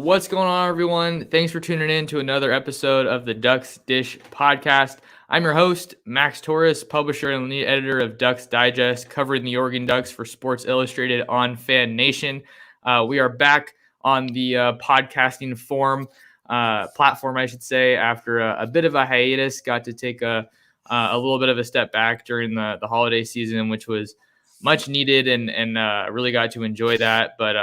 What's going on, everyone? Thanks for tuning in to another episode of the Ducks Dish podcast. I'm your host, Max Torres, publisher and lead editor of Ducks Digest, covering the Oregon Ducks for Sports Illustrated on Fan Nation. We are back on the podcasting platform, I should say, after a bit of a hiatus. Got to take a little bit of a step back during the holiday season, which was much needed, and really got to enjoy that. But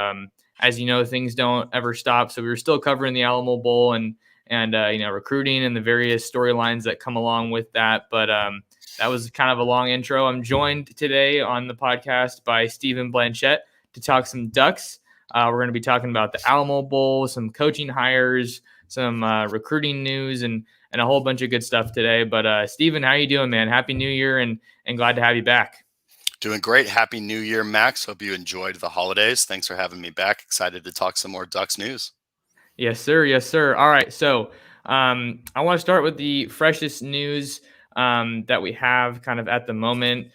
as you know, things don't ever stop. So we were still covering the Alamo Bowl and recruiting and the various storylines that come along with that. But that was kind of a long intro. I'm joined today on the podcast by Stephen Blanchette to talk some Ducks. We're going to be talking about the Alamo Bowl, some coaching hires, some recruiting news, and a whole bunch of good stuff today. But Stephen, how you doing, man? Happy New Year, and glad to have you back. Doing great. Happy New Year, Max. Hope you enjoyed the holidays. Thanks for having me back. Excited to talk some more Ducks news. Yes, sir. Yes, sir. All right. So I want to start with the freshest news that we have kind of at the moment,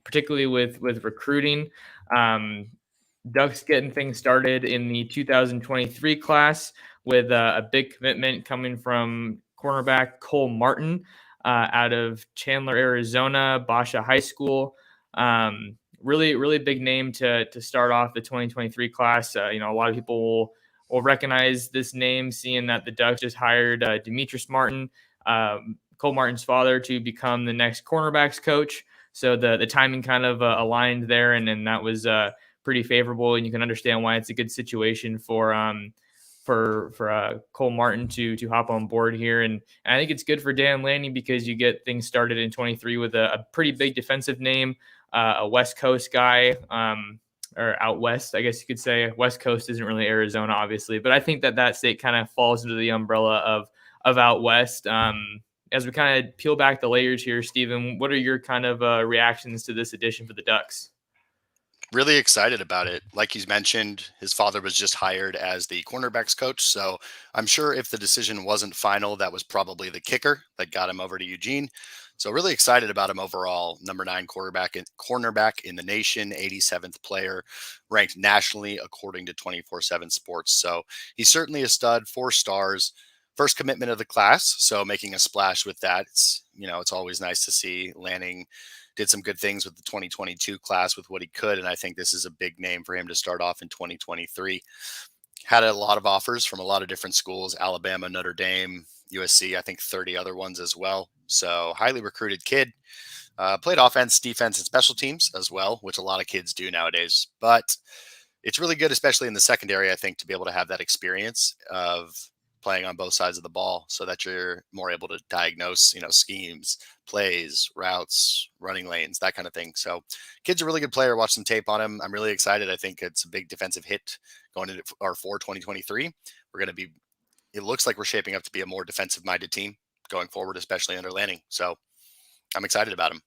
particularly with recruiting. Ducks getting things started in the 2023 class with a big commitment coming from cornerback Cole Martin out of Chandler, Arizona, Basha High School. Really, really big name to start off the 2023 class. A lot of people will recognize this name, seeing that the Ducks just hired Demetrius Martin, Cole Martin's father, to become the next cornerbacks coach. So the timing kind of aligned there, and that was pretty favorable, and you can understand why it's a good situation for Cole Martin to hop on board here. And I think it's good for Dan Lanning because you get things started in 23 with a pretty big defensive name, a West Coast guy, or out West, I guess you could say. West Coast isn't really Arizona, obviously, but I think that state kind of falls into the umbrella of out West. As we kind of peel back the layers here, Stephen, what are your kind of reactions to this addition for the Ducks? Really excited about it. Like you mentioned, his father was just hired as the cornerbacks coach. So I'm sure if the decision wasn't final, that was probably the kicker that got him over to Eugene. So really excited about him overall. Number 9 cornerback in the nation, 87th player, ranked nationally according to 24/7 Sports. So he's certainly a stud, 4 stars, first commitment of the class. So making a splash with that. It's always nice to see. Lanning did some good things with the 2022 class with what he could, and I think this is a big name for him to start off in 2023. Had a lot of offers from a lot of different schools: Alabama, Notre Dame, USC, I think 30 other ones as well. So highly recruited kid. Played offense, defense, and special teams as well, which a lot of kids do nowadays. But it's really good, especially in the secondary, I think, to be able to have that experience of playing on both sides of the ball so that you're more able to diagnose, schemes, plays, routes, running lanes, that kind of thing. So kid's a really good player. Watch some tape on him. I'm really excited. I think it's a big defensive hit going into our 2023. It looks like we're shaping up to be a more defensive minded team going forward, especially under Lanning. So I'm excited about him.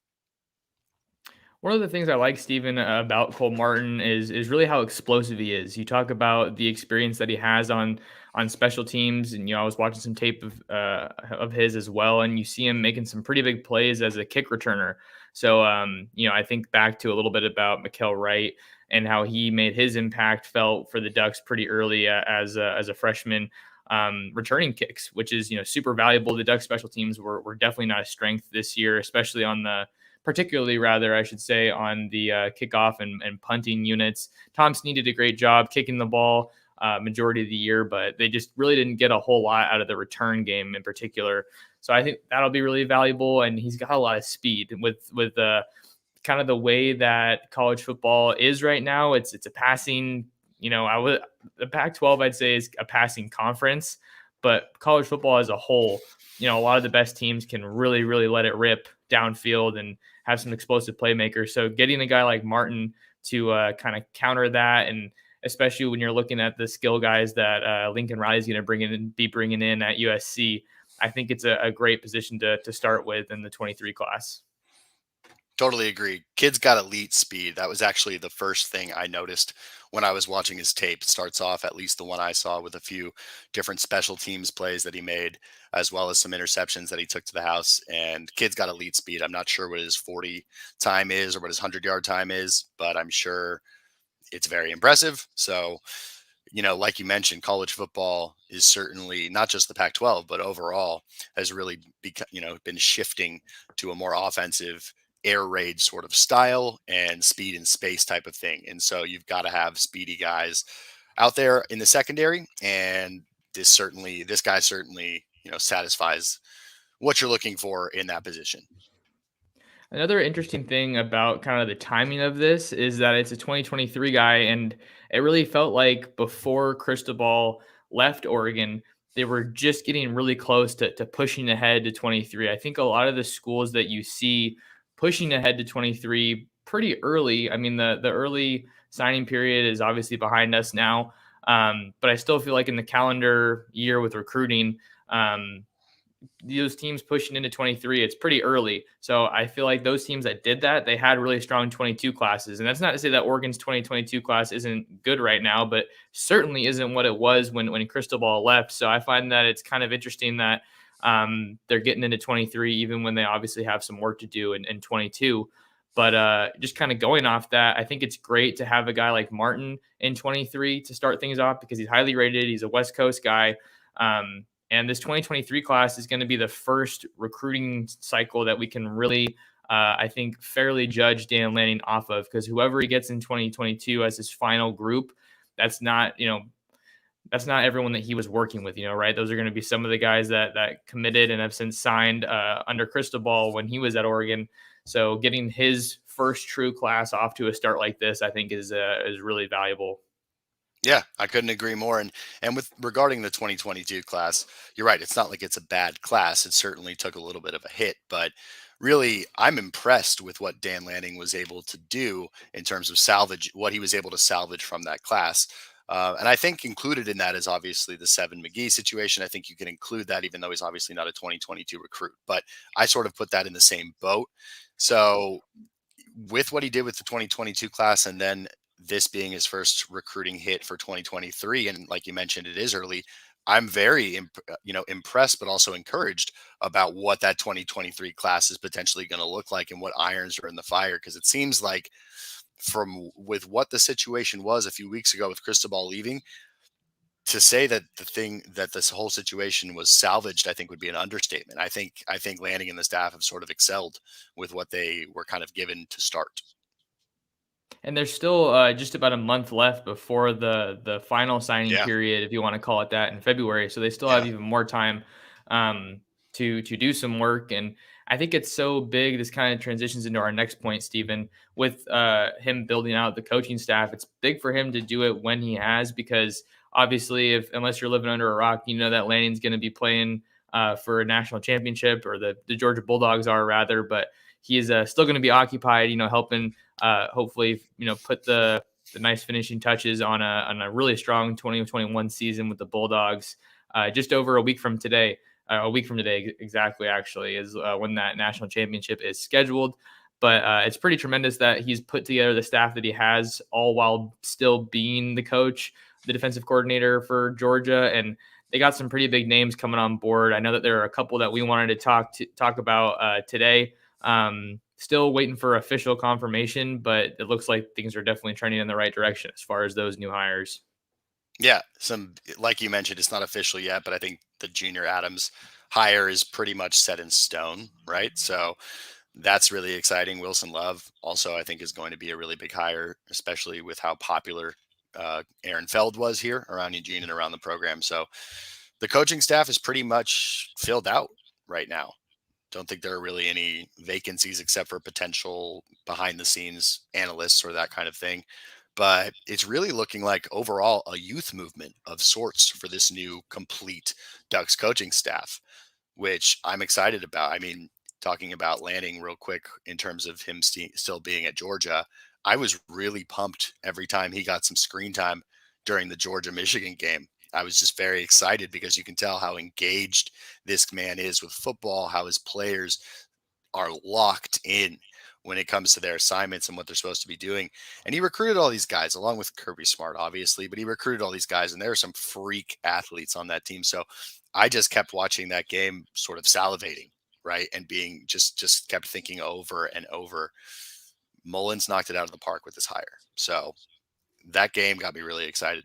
One of the things I like, Stephen, about Cole Martin is really how explosive he is. You talk about the experience that he has on special teams, and I was watching some tape of his as well, and you see him making some pretty big plays as a kick returner. So I think back to a little bit about Mikael Wright and how he made his impact felt for the Ducks pretty early as a freshman. Returning kicks, which is super valuable. The Ducks special teams were definitely not a strength this year, especially particularly I should say, on the kickoff and punting units. Tom Snead did a great job kicking the ball majority of the year, but they just really didn't get a whole lot out of the return game in particular. So I think that'll be really valuable, and he's got a lot of speed with kind of the way that college football is right now. It's a passing, the Pac-12 I'd say is a passing conference, but college football as a whole, a lot of the best teams can really, really let it rip downfield and have some explosive playmakers. So getting a guy like Martin to kind of counter that, and especially when you're looking at the skill guys that Lincoln Riley's going to be bringing in at USC, I think it's a great position to start with in the 23 class. Totally agree. Kid's got elite speed. That was actually the first thing I noticed when I was watching his tape. It starts off, at least the one I saw, with a few different special teams plays that he made, as well as some interceptions that he took to the house. And kid's got elite speed. I'm not sure what his 40 time is or what his 100-yard time is, but I'm sure it's very impressive. So like you mentioned, college football is certainly not just the Pac-12, but overall has really become, been shifting to a more offensive air raid sort of style and speed and space type of thing. And so you've got to have speedy guys out there in the secondary. And this guy certainly, satisfies what you're looking for in that position. Another interesting thing about kind of the timing of this is that it's a 2023 guy, and it really felt like before Cristobal left Oregon, they were just getting really close to pushing ahead to 23. I think a lot of the schools that you see pushing ahead to 23 pretty early. I mean, the early signing period is obviously behind us now, but I still feel like in the calendar year with recruiting, those teams pushing into 23, it's pretty early. So I feel like those teams that did that, they had really strong 22 classes. And that's not to say that Oregon's 2022 class isn't good right now, but certainly isn't what it was when Cristobal left. So I find that it's kind of interesting that they're getting into 23, even when they obviously have some work to do in 22. But just kind of going off that, I think it's great to have a guy like Martin in 23 to start things off because he's highly rated. He's a West Coast guy. And this 2023 class is going to be the first recruiting cycle that we can really, I think, fairly judge Dan Lanning off of, because whoever he gets in 2022 as his final group, that's not, that's not everyone that he was working with, right? Those are going to be some of the guys that committed and have since signed under Cristobal when he was at Oregon. So getting his first true class off to a start like this, I think is really valuable. Yeah, I couldn't agree more. And with regarding the 2022 class, you're right. It's not like it's a bad class. It certainly took a little bit of a hit, but really, I'm impressed with what Dan Lanning was able to do in terms of salvage, what he was able to salvage from that class. And I think included in that is obviously the Seven McGee situation. I think you can include that, even though he's obviously not a 2022 recruit. But I sort of put that in the same boat. So with what he did with the 2022 class, and then this being his first recruiting hit for 2023, and like you mentioned, it is early. I'm very impressed, but also encouraged about what that 2023 class is potentially going to look like and what irons are in the fire, because it seems like from with what the situation was a few weeks ago with Cristobal leaving, to say that this whole situation was salvaged, I think would be an understatement. I think Lanning and the staff have sort of excelled with what they were kind of given to start. And there's still just about a month left before the final signing Yeah. period, if you want to call it that, in February. So they still have Yeah. even more time to do some work. And I think it's so big. This kind of transitions into our next point, Stephen, with him building out the coaching staff. It's big for him to do it when he has, because obviously, if unless you're living under a rock, you know that Lanning's going to be playing for a national championship, or the Georgia Bulldogs are rather, but he is still going to be occupied, helping hopefully, put the nice finishing touches on a really strong 2021 season with the Bulldogs. Just over a week from today, exactly, actually, is when that national championship is scheduled. But it's pretty tremendous that he's put together the staff that he has, all while still being the coach, the defensive coordinator for Georgia, and they got some pretty big names coming on board. I know that there are a couple that we wanted to talk about today. Still waiting for official confirmation, but it looks like things are definitely trending in the right direction as far as those new hires. Yeah, some like you mentioned, it's not official yet, but I think the Junior Adams hire is pretty much set in stone, right? So that's really exciting. Wilson Love also, I think, is going to be a really big hire, especially with how popular Aaron Feld was here around Eugene and around the program. So the coaching staff is pretty much filled out right now. Don't think there are really any vacancies except for potential behind the scenes analysts or that kind of thing. But it's really looking like overall a youth movement of sorts for this new complete Ducks coaching staff, which I'm excited about. I mean, talking about Lanning real quick in terms of him still being at Georgia, I was really pumped every time he got some screen time during the Georgia Michigan game. I was just very excited because you can tell how engaged this man is with football, how his players are locked in when it comes to their assignments and what they're supposed to be doing. And he recruited all these guys along with Kirby Smart, obviously, but he recruited all these guys, and there are some freak athletes on that team. So I just kept watching that game, sort of salivating, right? And being just kept thinking over and over. Mullins knocked it out of the park with his hire. So that game got me really excited.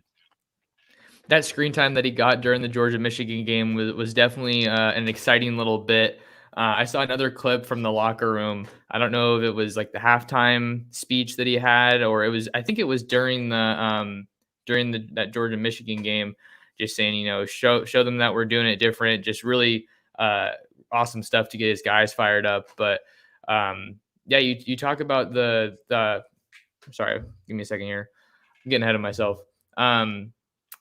That screen time that he got during the Georgia Michigan game was definitely an exciting little bit. I saw another clip from the locker room. I don't know if it was like the halftime speech that he had, or it was. I think it was during the that Georgia Michigan game, just saying, show them that we're doing it different. Just really uh, awesome stuff to get his guys fired up. But yeah, you talk about the. Sorry, give me a second here. I'm getting ahead of myself. Um,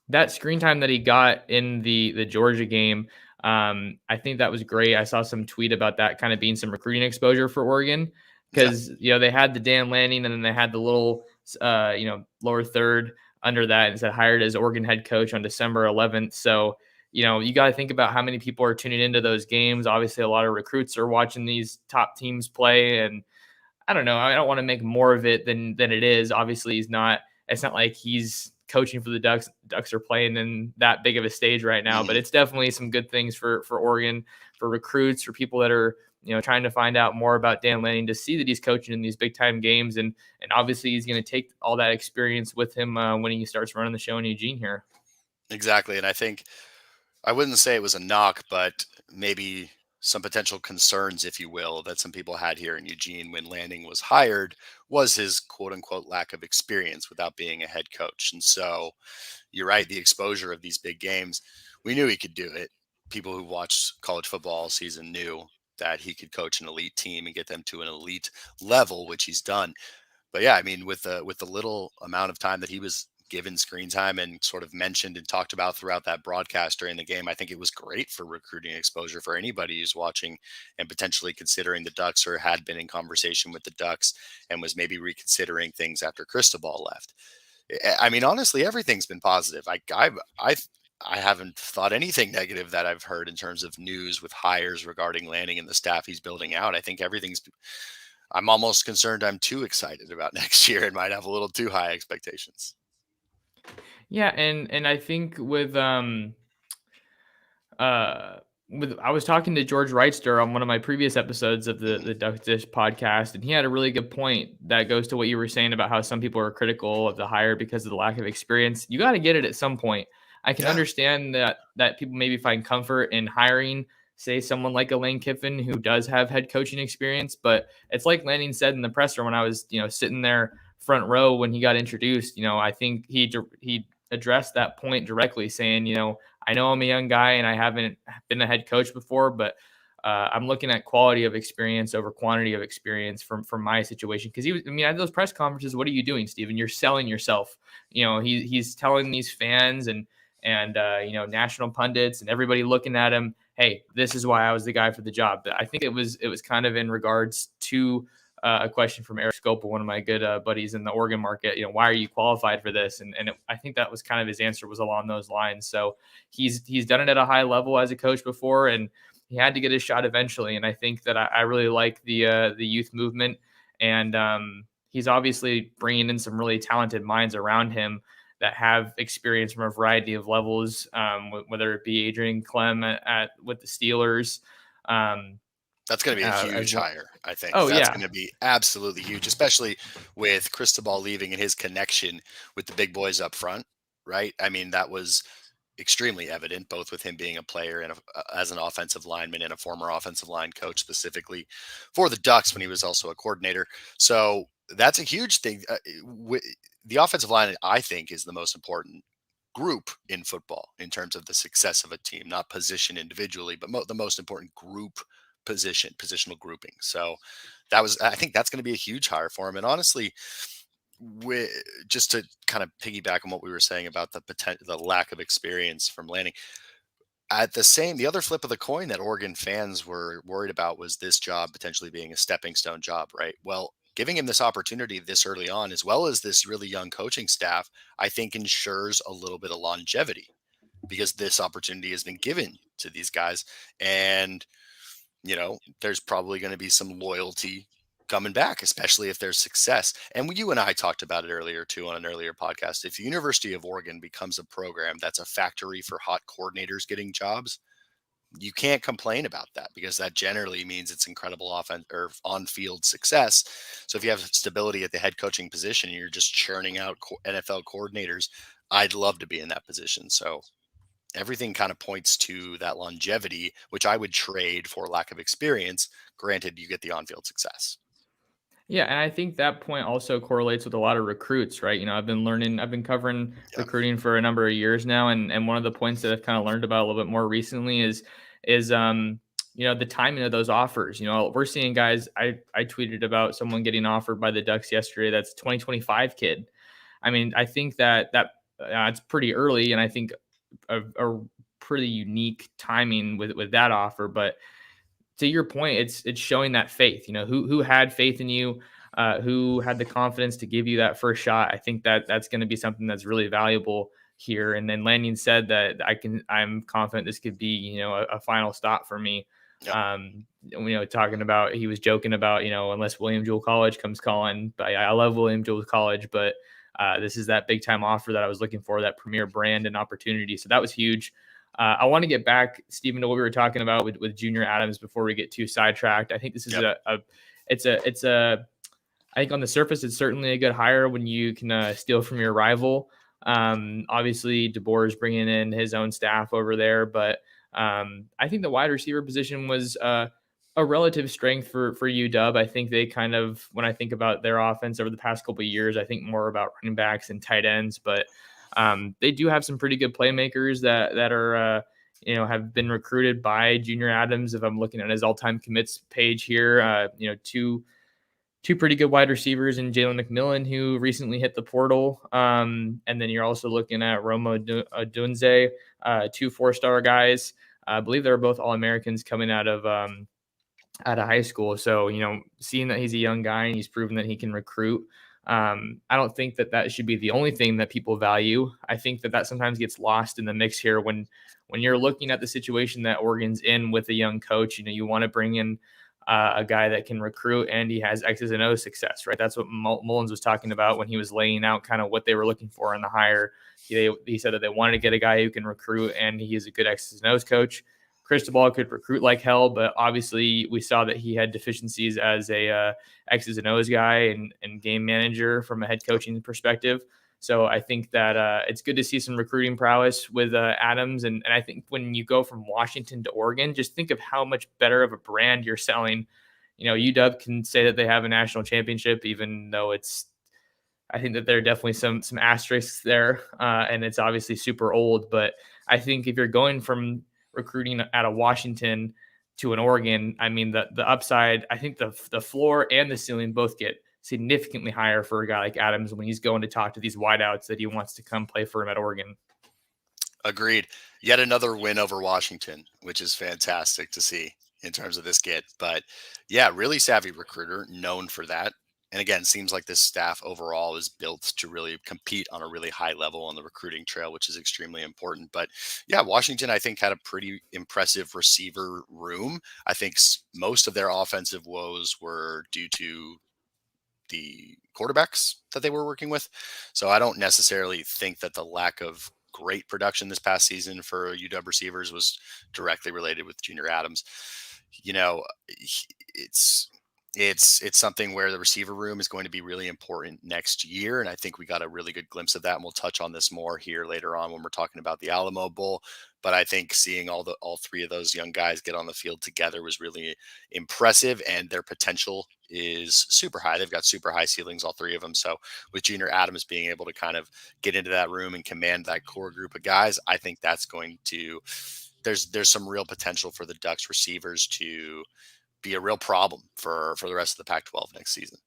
that screen time that he got in the Georgia game, I think that was great. I saw some tweet about that kind of being some recruiting exposure for Oregon Yeah. because they had the Dan Lanning and then they had the little lower third under that and said hired as Oregon head coach on December 11th. So you got to think about how many people are tuning into those games. Obviously, a lot of recruits are watching these top teams play, and I don't know. I don't want to make more of it than it is. Obviously, he's not. It's not like he's coaching for the Ducks. Ducks are playing in that big of a stage right now, but Mhm. it's definitely some good things for Oregon, for recruits, for people that are trying to find out more about Dan Lanning to see that he's coaching in these big time games, and obviously he's going to take all that experience with him when he starts running the show in Eugene here. Exactly. And I think I wouldn't say it was a knock, but maybe some potential concerns, if you will, that some people had here in Eugene when Lanning was hired was his quote unquote lack of experience without being a head coach. And so you're right, the exposure of these big games, we knew he could do it. People who watched college football all season knew that he could coach an elite team and get them to an elite level, which he's done. But yeah, I mean, with the little amount of time that he was given screen time and sort of mentioned and talked about throughout that broadcast during the game, I think it was great for recruiting exposure for anybody who's watching and potentially considering the Ducks or had been in conversation with the Ducks and was maybe reconsidering things after Cristobal left. I mean, honestly, everything's been positive. I haven't thought anything negative that I've heard in terms of news with hires regarding Lanning and the staff he's building out. I think everything's I'm almost concerned I'm too excited about next year and might have a little too high expectations. Yeah, and I think uh I was talking to George Wrightster on one of my previous episodes of the Mhm. the Duck Dish podcast, and he had a really good point that goes to what you were saying about how some people are critical of the hire because of the lack of experience. You got to get it at some point. I can Yeah. understand that people maybe find comfort in hiring, say, someone like a Lane Kiffin who does have head coaching experience, but it's like Lanning said in the presser when I was sitting there front row when he got introduced. I think he addressed that point directly, saying, I know I'm a young guy and I haven't been a head coach before, but I'm looking at quality of experience over quantity of experience from my situation. Because at those press conferences, what are you doing, Steven? You're selling yourself. He's telling these fans and national pundits and everybody looking at him, hey, this is why I was the guy for the job. But I think it was kind of in regards to a question from Eric Scopel, one of my good buddies in the Oregon market. Why are you qualified for this? I think that was kind of his answer was along those lines. So he's done it at a high level as a coach before, and he had to get his shot eventually. And I think that I really like the youth movement, and he's obviously bringing in some really talented minds around him that have experience from a variety of levels, whether it be Adrian Clem with the Steelers. Um, That's going to be a as huge well. hire. I think Oh that's yeah, going to be absolutely huge, especially with Cristobal leaving and his connection with the big boys up front. Right. I mean, that was extremely evident, both with him being a player and as an offensive lineman and a former offensive line coach specifically for the Ducks when he was also a coordinator. So that's a huge thing. The offensive line, I think, is the most important group in football in terms of the success of a team, not position individually, but the most important group positional grouping. So I think that's going to be a huge hire for him. And honestly, wi- just to kind of piggyback on what we were saying about the lack of experience from Lanning, the other flip of the coin that Oregon fans were worried about was this job potentially being a stepping stone job, right? Well, giving him this opportunity this early on, as well as this really young coaching staff, I think ensures a little bit of longevity because this opportunity has been given to these guys. And there's probably going to be some loyalty coming back, especially if there's success. And you and I talked about it earlier too on an earlier podcast. If University of Oregon becomes a program that's a factory for hot coordinators getting jobs, you can't complain about that because that generally means it's incredible offense or on-field success. So if you have stability at the head coaching position and you're just churning out NFL coordinators, I'd love to be in that position. So everything kind of points to that longevity, which I would trade for lack of experience. Granted, you get the on-field success. Yeah, and I think that point also correlates with a lot of recruits, right? I've been covering Yeah. recruiting for a number of years now, and one of the points that I've kind of learned about a little bit more recently is the timing of those offers. We're seeing guys. I tweeted about someone getting offered by the Ducks yesterday. That's 2025 kid. I mean, I think that it's pretty early, and I think a pretty unique timing with that offer, but to your point, it's showing that faith. Who had faith in you, who had the confidence to give you that first shot. I think that that's going to be something that's really valuable here. And then Lanyon said that I'm confident this could be a final stop for me. Yep. Talking about he was joking about unless William Jewell College comes calling, but I love William Jewell College, but this is that big time offer that I was looking for, that premier brand and opportunity. So that was huge. I want to get back, Stephen, to what we were talking about with Junior Adams before we get too sidetracked. I think this is Yep. I think on the surface, it's certainly a good hire when you can steal from your rival. Obviously, DeBoer is bringing in his own staff over there, but I think the wide receiver position was a relative strength for UW. I think they kind of, when I think about their offense over the past couple of years, I think more about running backs and tight ends, but they do have some pretty good playmakers that are have been recruited by Junior Adams. If I'm looking at his all-time commits page here, two pretty good wide receivers in Jalen McMillan, who recently hit the portal. And then you're also looking at Roma Dunze, two 4-star guys. I believe they're both All-Americans coming out of high school. So, seeing that he's a young guy and he's proven that he can recruit, I don't think that should be the only thing that people value. I think that sometimes gets lost in the mix here when you're looking at the situation that Oregon's in with a young coach. You want to bring in a guy that can recruit and he has X's and O's success, right? That's what Mullins was talking about when he was laying out kind of what they were looking for in the hire. He said that they wanted to get a guy who can recruit and he is a good X's and O's coach. Cristobal could recruit like hell, but obviously we saw that he had deficiencies as a X's and O's guy and game manager from a head coaching perspective. So I think that it's good to see some recruiting prowess with Adams. And I think when you go from Washington to Oregon, just think of how much better of a brand you're selling. UW can say that they have a national championship, even though I think that there are definitely some asterisks there, and it's obviously super old. But I think if you're going from recruiting out of Washington to an Oregon, I mean the upside, I think the floor and the ceiling both get significantly higher for a guy like Adams when he's going to talk to these wideouts that he wants to come play for him at Oregon. Agreed. Yet another win over Washington, which is fantastic to see in terms of this get. But yeah, really savvy recruiter, known for that. And again, seems like this staff overall is built to really compete on a really high level on the recruiting trail, which is extremely important. But yeah, Washington, I think, had a pretty impressive receiver room. I think most of their offensive woes were due to the quarterbacks that they were working with. So I don't necessarily think that the lack of great production this past season for UW receivers was directly related with Junior Adams. You know, it's it's something where the receiver room is going to be really important next year, and I think we got a really good glimpse of that, and we'll touch on this more here later on when we're talking about the Alamo Bowl. But I think seeing all three of those young guys get on the field together was really impressive, and their potential is super high. They've got super high ceilings, all three of them. So with Junior Adams being able to kind of get into that room and command that core group of guys, I think that's going to there's some real potential for the Ducks receivers to be a real problem for the rest of the Pac-12 next season.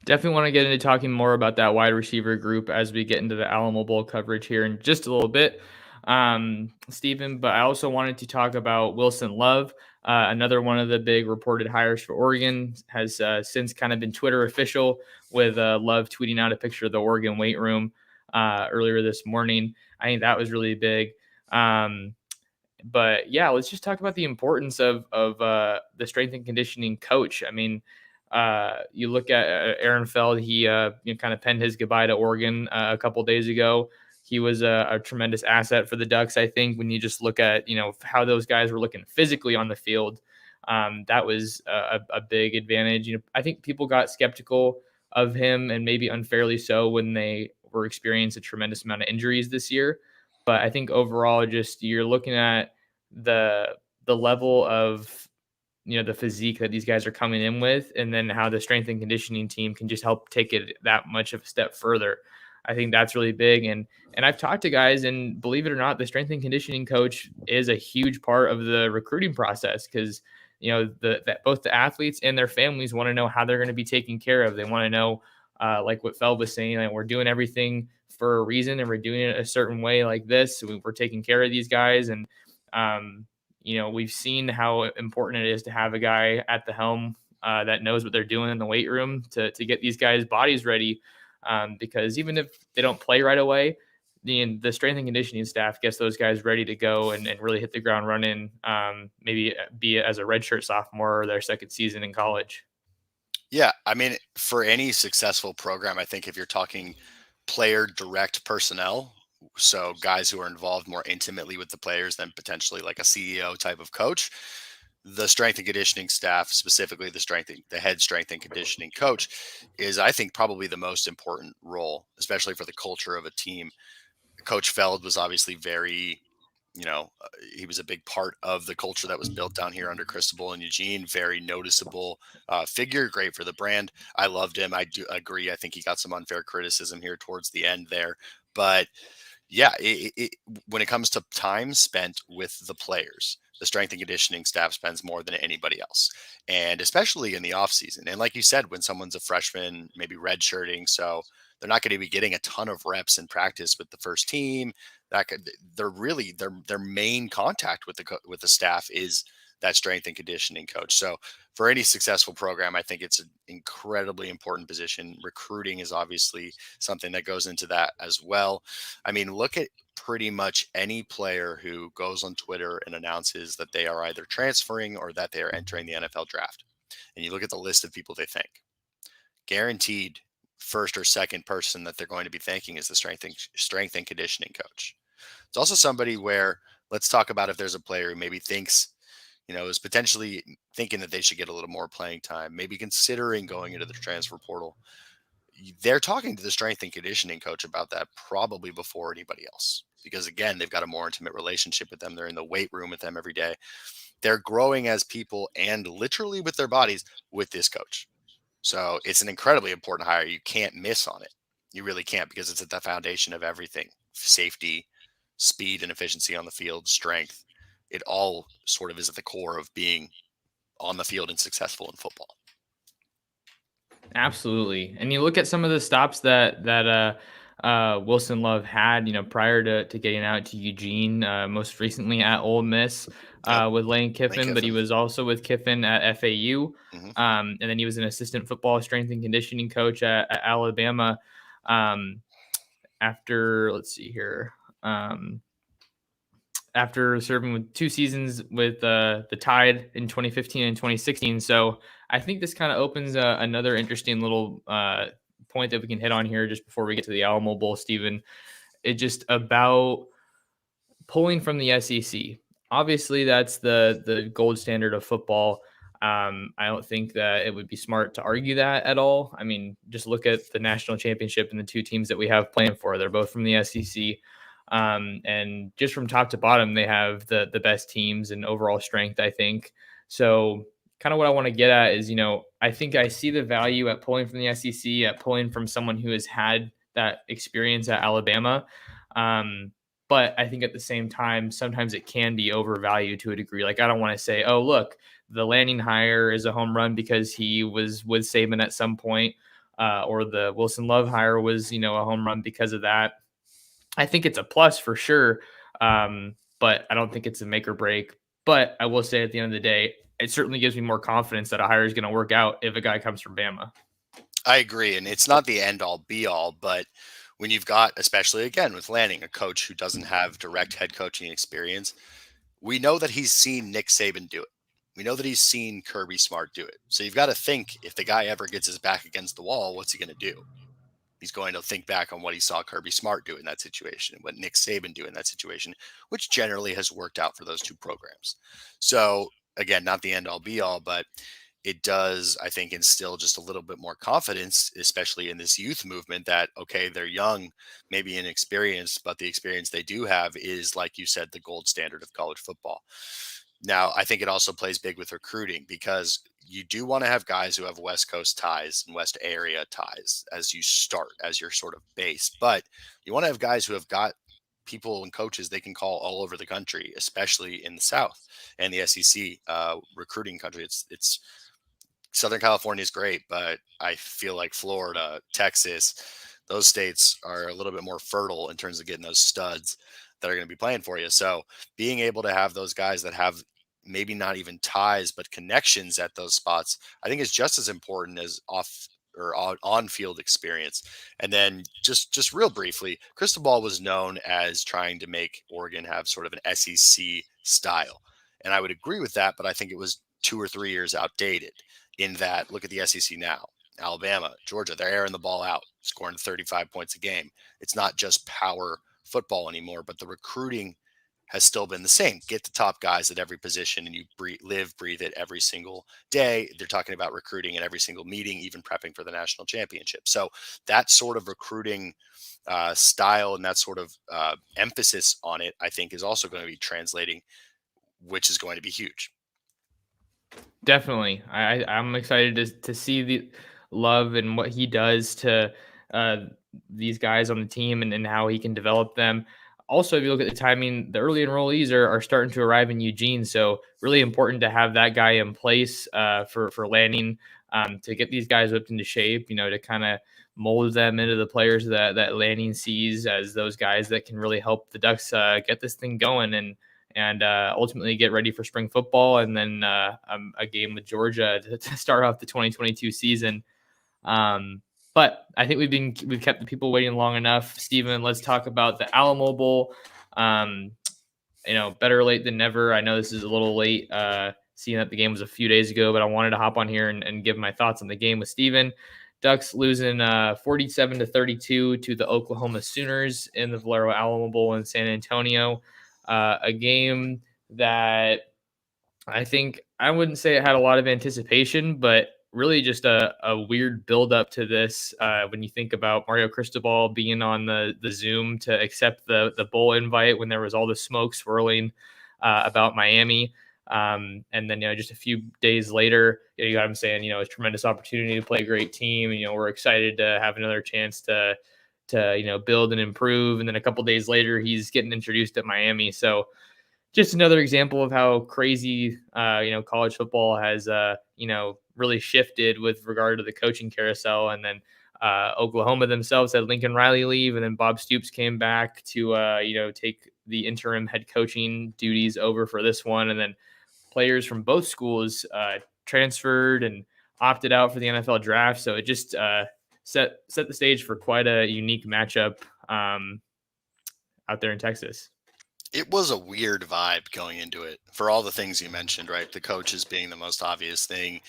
Definitely want to get into talking more about that wide receiver group as we get into the Alamo Bowl coverage here in just a little bit, Stephen. But I also wanted to talk about Wilson Love, another one of the big reported hires for Oregon, has since kind of been Twitter official with Love tweeting out a picture of the Oregon weight room earlier this morning. I think that was really big. But yeah, let's just talk about the importance of the strength and conditioning coach. I mean, you look at Aaron Feld. He kind of penned his goodbye to Oregon a couple days ago. He was a tremendous asset for the Ducks. I think when you just look at how those guys were looking physically on the field, that was a big advantage. I think people got skeptical of him, and maybe unfairly so, when they or experienced a tremendous amount of injuries this year. But I think overall, just you're looking at the level of the physique that these guys are coming in with, and then how the strength and conditioning team can just help take it that much of a step further. I think that's really big. And I've talked to guys, and believe it or not, the strength and conditioning coach is a huge part of the recruiting process, because that both the athletes and their families want to know how they're going to be taken care of. They want to know, like what Fel was saying, like we're doing everything for a reason, and we're doing it a certain way like this. We're taking care of these guys, and um, we've seen how important it is to have a guy at the helm that knows what they're doing in the weight room to get these guys' bodies ready. Because even if they don't play right away, the strength and conditioning staff gets those guys ready to go and really hit the ground running, maybe be it as a redshirt sophomore or their second season in college. Yeah, I mean, for any successful program, I think if you're talking player direct personnel, so guys who are involved more intimately with the players than potentially like a CEO type of coach, the strength and conditioning staff, specifically the head strength and conditioning coach, is I think probably the most important role, especially for the culture of a team. Coach Feld was obviously very, he was a big part of the culture that was built down here under Cristobal and Eugene. Very noticeable figure, great for the brand. I loved him. I do agree. I think he got some unfair criticism here towards the end there, but yeah, when it comes to time spent with the players, the strength and conditioning staff spends more than anybody else, and especially in the off season. And like you said, when someone's a freshman, maybe redshirting, so they're not going to be getting a ton of reps in practice with the first team. They're really their main contact with with the staff is that strength and conditioning coach. So for any successful program, I think it's an incredibly important position. Recruiting is obviously something that goes into that as well. I mean, look at pretty much any player who goes on Twitter and announces that they are either transferring or that they are entering the NFL draft. And you look at the list of people they thank. Guaranteed first or second person that they're going to be thanking is the strength and conditioning coach. It's also somebody where, let's talk about if there's a player who maybe thinks, is potentially thinking that they should get a little more playing time, maybe considering going into the transfer portal. They're talking to the strength and conditioning coach about that probably before anybody else, because again, they've got a more intimate relationship with them. They're in the weight room with them every day. They're growing as people and literally with their bodies with this coach. So it's an incredibly important hire. You can't miss on it. You really can't, because it's at the foundation of everything: safety, speed and efficiency on the field, strength. It all sort of is at the core of being on the field and successful in football. Absolutely. And you look at some of the stops that Wilson Love had, prior to getting out to Eugene, most recently at Ole Miss Yep. with Lane Lane Kiffin, but he Kiffin. was also with Kiffin at FAU. Hmm. And then he was an assistant football strength and conditioning coach at Alabama. Um, after, let's see here. After serving with 2 seasons with the Tide in 2015 and 2016. So I think this kind of opens another interesting little point that we can hit on here just before we get to the Alamo Bowl, Stephen. It's just about pulling from the SEC. Obviously, that's the gold standard of football. I don't think that it would be smart to argue that at all. I mean, just look at the national championship and the two teams that we have playing for. They're both from the SEC. And just from top to bottom, they have the best teams and overall strength, I think. So kind of what I want to get at is, I think I see the value at pulling from the SEC, at pulling from someone who has had that experience at Alabama. But I think at the same time, sometimes it can be overvalued to a degree. Like, I don't want to say, oh, look, the Lanning hire is a home run because he was with Saban at some point, or the Wilson Love hire was, a home run because of that. I think it's a plus for sure, but I don't think it's a make or break. But I will say at the end of the day, it certainly gives me more confidence that a hire is going to work out if a guy comes from Bama. I agree. And it's not the end all be all, but when you've got, especially again with Lanning, a coach who doesn't have direct head coaching experience, we know that he's seen Nick Saban do it. We know that he's seen Kirby Smart do it. So you've got to think, if the guy ever gets his back against the wall, what's he going to do? He's going to think back on what he saw Kirby Smart do in that situation, what Nick Saban do in that situation, which generally has worked out for those two programs. So again, not the end all be all, but it does, I think, instill just a little bit more confidence, especially in this youth movement that, okay, they're young, maybe inexperienced, but the experience they do have is, like you said, the gold standard of college football. Now, I think it also plays big with recruiting because you do want to have guys who have West Coast ties and West area ties as you start, as your sort of base. But you want to have guys who have got people and coaches they can call all over the country, especially in the South and the SEC recruiting country. It's Southern California is great, but I feel like Florida, Texas, those states are a little bit more fertile in terms of getting those studs that are going to be playing for you. So being able to have those guys that have maybe not even ties but connections at those spots, I think is just as important as off or on field experience. And then just real briefly, Cristobal was known as trying to make Oregon have sort of an SEC style. And I would agree with that, but I think it was 2 or 3 years outdated in that look at the SEC now. Alabama, Georgia, they're airing the ball out, scoring 35 points a game. It's not just power football anymore, but the recruiting has still been the same. Get the top guys at every position and you breathe it every single day. They're talking about recruiting at every single meeting, even prepping for the national championship. So that sort of recruiting style and that sort of emphasis on it, I think, is also going to be translating, which is going to be huge. Definitely. I'm excited to see the love and what he does to uh, these guys on the team and how he can develop them. Also, if you look at the timing, the early enrollees are starting to arrive in Eugene, so really important to have that guy in place for Lanning to get these guys whipped into shape. To kind of mold them into the players that Lanning sees as those guys that can really help the Ducks get this thing going and ultimately get ready for spring football and then a game with Georgia to start off the 2022 season. But I think we've kept the people waiting long enough. Steven, let's talk about the Alamo Bowl. Um, better late than never. I know this is a little late, seeing that the game was a few days ago, but I wanted to hop on here and give my thoughts on the game with Steven. Ducks losing 47-32 to the Oklahoma Sooners in the Valero Alamo Bowl in San Antonio. A game that I wouldn't say it had a lot of anticipation, but really just a weird build up to this. When you think about Mario Cristobal being on the Zoom to accept the bowl invite when there was all the smoke swirling about Miami. And then, just a few days later, you got him saying, a tremendous opportunity to play a great team. We're excited to have another chance to build and improve. And then a couple days later, he's getting introduced at Miami. So just another example of how crazy, college football has, really shifted with regard to the coaching carousel. And then Oklahoma themselves had Lincoln Riley leave, and then Bob Stoops came back to, take the interim head coaching duties over for this one. And then players from both schools transferred and opted out for the NFL draft. So it just set the stage for quite a unique matchup out there in Texas. It was a weird vibe going into it for all the things you mentioned, right? The coaches being the most obvious thing.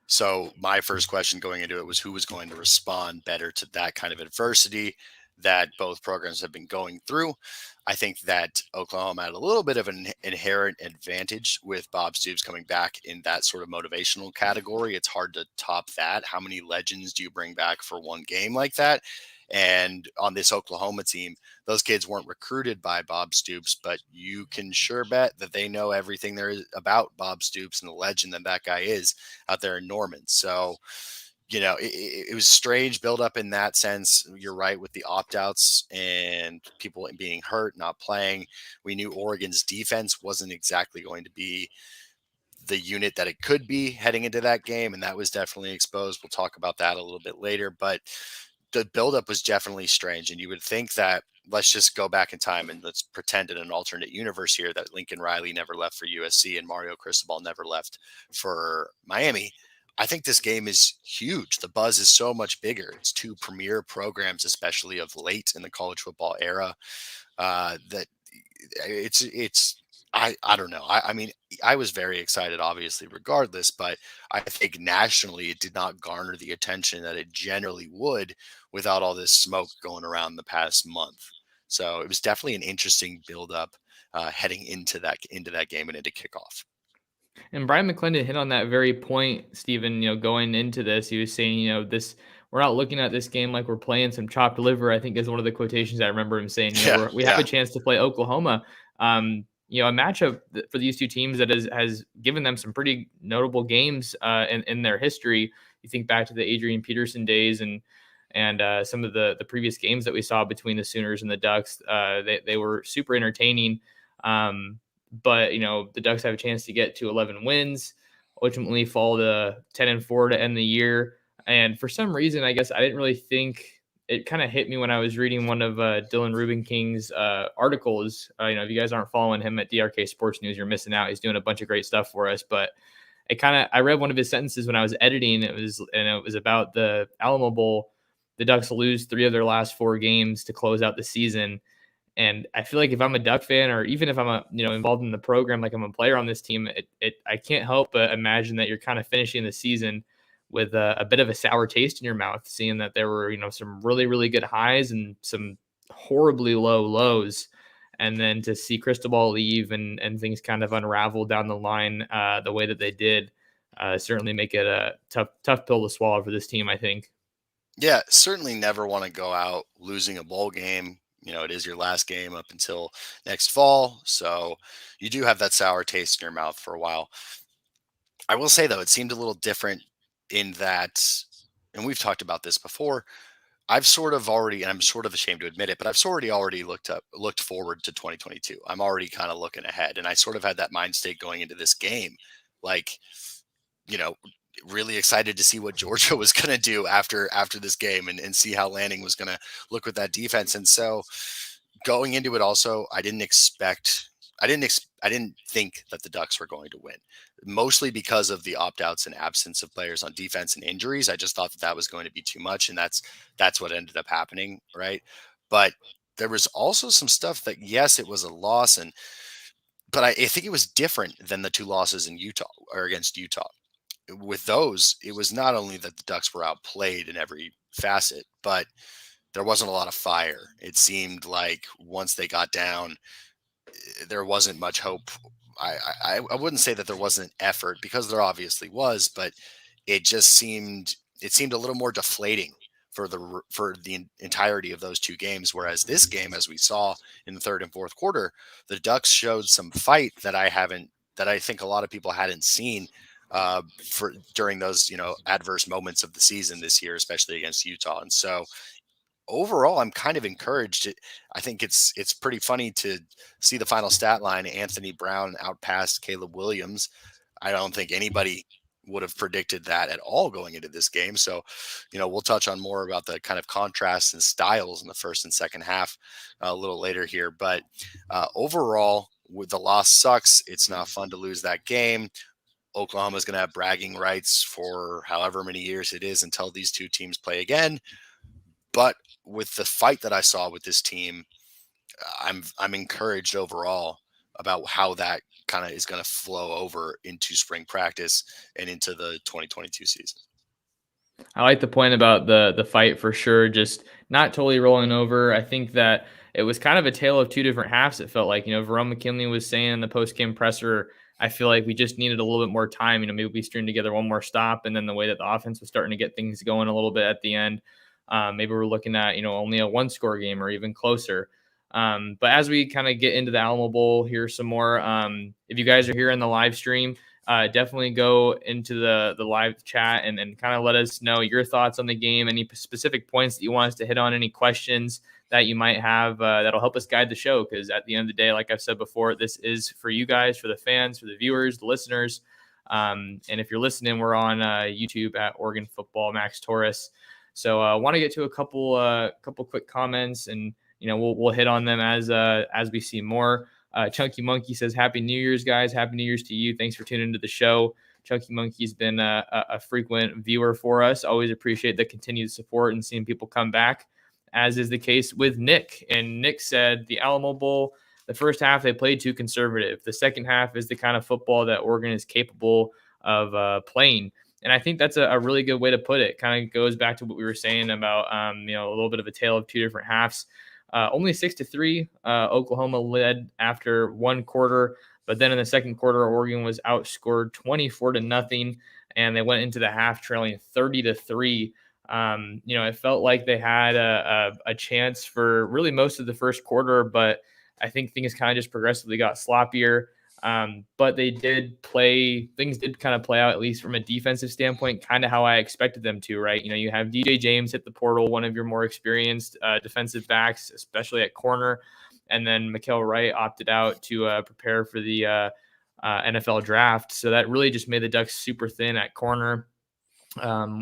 So my first question going into it was who was going to respond better to that kind of adversity that both programs have been going through. I think that Oklahoma had a little bit of an inherent advantage with Bob Stoops coming back in that sort of motivational category. It's hard to top that. How many legends do you bring back for one game like that? And on this Oklahoma team, those kids weren't recruited by Bob Stoops, but you can sure bet that they know everything there is about Bob Stoops and the legend that guy is out there in Norman. So, it was strange build up in that sense. You're right with the opt outs and people being hurt, not playing. We knew Oregon's defense wasn't exactly going to be the unit that it could be heading into that game. And that was definitely exposed. We'll talk about that a little bit later, but the buildup was definitely strange. And you would think that let's just go back in time and let's pretend in an alternate universe here that Lincoln Riley never left for USC and Mario Cristobal never left for Miami. I think this game is huge. The buzz is so much bigger. It's two premier programs, especially of late in the college football era. That I don't know. I mean, I was very excited, obviously, regardless, but I think nationally it did not garner the attention that it generally would without all this smoke going around the past month. So it was definitely an interesting build up heading into that game and into kickoff. And Brian McClendon hit on that very point, Stephen. Going into this, he was saying, this we're not looking at this game like we're playing some chopped liver. I think is one of the quotations I remember him saying. Yeah, We have a yeah. chance to play Oklahoma. A matchup for these two teams that has given them some pretty notable games in their history. You think back to the Adrian Peterson days and some of the previous games that we saw between the Sooners and the Ducks. They were super entertaining. But the Ducks have a chance to get to 11 wins, ultimately fall to 10-4 to end the year. And for some reason, I guess I didn't really think it kind of hit me when I was reading one of Dylan Rubin King's articles. If you guys aren't following him at DRK Sports News, you're missing out. He's doing a bunch of great stuff for us. But I read one of his sentences when I was editing. It was about the Alamo Bowl. The Ducks lose 3 of their last 4 games to close out the season. And I feel like if I'm a Duck fan, or even if I'm involved in the program, like I'm a player on this team, I can't help but imagine that you're kind of finishing the season with a bit of a sour taste in your mouth, seeing that there were some really really good highs and some horribly low lows, and then to see Cristobal leave and things kind of unravel down the line the way that they did, certainly make it a tough pill to swallow for this team, I think. Yeah, certainly never want to go out losing a bowl game. It is your last game up until next fall. So you do have that sour taste in your mouth for a while. I will say, though, it seemed a little different in that, and we've talked about this before. I've sort of already, and I'm sort of ashamed to admit it, but I've already looked forward to 2022. I'm already kind of looking ahead. And I sort of had that mind state going into this game. Like, you know, really excited to see what Georgia was going to do after this game and see how Lanning was going to look with that defense. And so going into it also, I didn't think that the Ducks were going to win, mostly because of the opt-outs and absence of players on defense and injuries. I just thought that was going to be too much, and that's what ended up happening, right? But there was also some stuff that, yes, it was a loss, but I think it was different than the 2 losses in Utah or against Utah. With those, it was not only that the Ducks were outplayed in every facet, but there wasn't a lot of fire. It seemed like once they got down, there wasn't much hope. I wouldn't say that there wasn't effort, because there obviously was, but it seemed a little more deflating for the entirety of those 2 games. Whereas this game, as we saw in the third and fourth quarter, the Ducks showed some fight that I think a lot of people hadn't seen for during those adverse moments of the season this year, especially against Utah. And so overall, I'm kind of encouraged. I think it's pretty funny to see the final stat line. Anthony Brown outpassed Caleb Williams. I don't think anybody would have predicted that at all going into this game. So, we'll touch on more about the kind of contrasts and styles in the first and second half a little later here. But overall, with the loss sucks. It's not fun to lose that game. Oklahoma is going to have bragging rights for however many years it is until these 2 teams play again. But with the fight that I saw with this team, I'm encouraged overall about how that kind of is going to flow over into spring practice and into the 2022 season. I like the point about the fight for sure. Just not totally rolling over. I think that it was kind of a tale of 2 different halves. It felt like, Verone McKinley was saying in the post game presser, I feel like we just needed a little bit more time. Maybe we string together one more stop, and then the way that the offense was starting to get things going a little bit at the end, maybe we're looking at only a 1-score game or even closer. But as we kind of get into the Alamo Bowl, here's some more. If you guys are here in the live stream, definitely go into the live chat and kind of let us know your thoughts on the game, any specific points that you want us to hit on, any questions that you might have that'll help us guide the show. Because at the end of the day, like I've said before, this is for you guys, for the fans, for the viewers, the listeners. And if you're listening, we're on YouTube at Oregon Football Max Torres. So I want to get to a couple quick comments, and we'll hit on them as we see more. Chunky Monkey says, Happy New Year's, guys. Happy New Year's to you. Thanks for tuning into the show. Chunky Monkey's been a frequent viewer for us. Always appreciate the continued support and seeing people come back, as is the case with Nick. And Nick said the Alamo Bowl, the first half they played too conservative. The second half is the kind of football that Oregon is capable of playing. And I think that's a really good way to put it. Kind of goes back to what we were saying about, a little bit of a tale of 2 different halves. Only 6-3. Oklahoma led after 1 quarter, But then in the second quarter, Oregon was outscored 24-0, and they went into the half trailing 30-3. It felt like they had a chance for really most of the first quarter, but I think things kind of just progressively got sloppier. But things did kind of play out, at least from a defensive standpoint, kind of how I expected them to, right? You have DJ James hit the portal, one of your more experienced defensive backs, especially at corner. And then Mikael Wright opted out to prepare for the NFL draft. So that really just made the Ducks super thin at corner,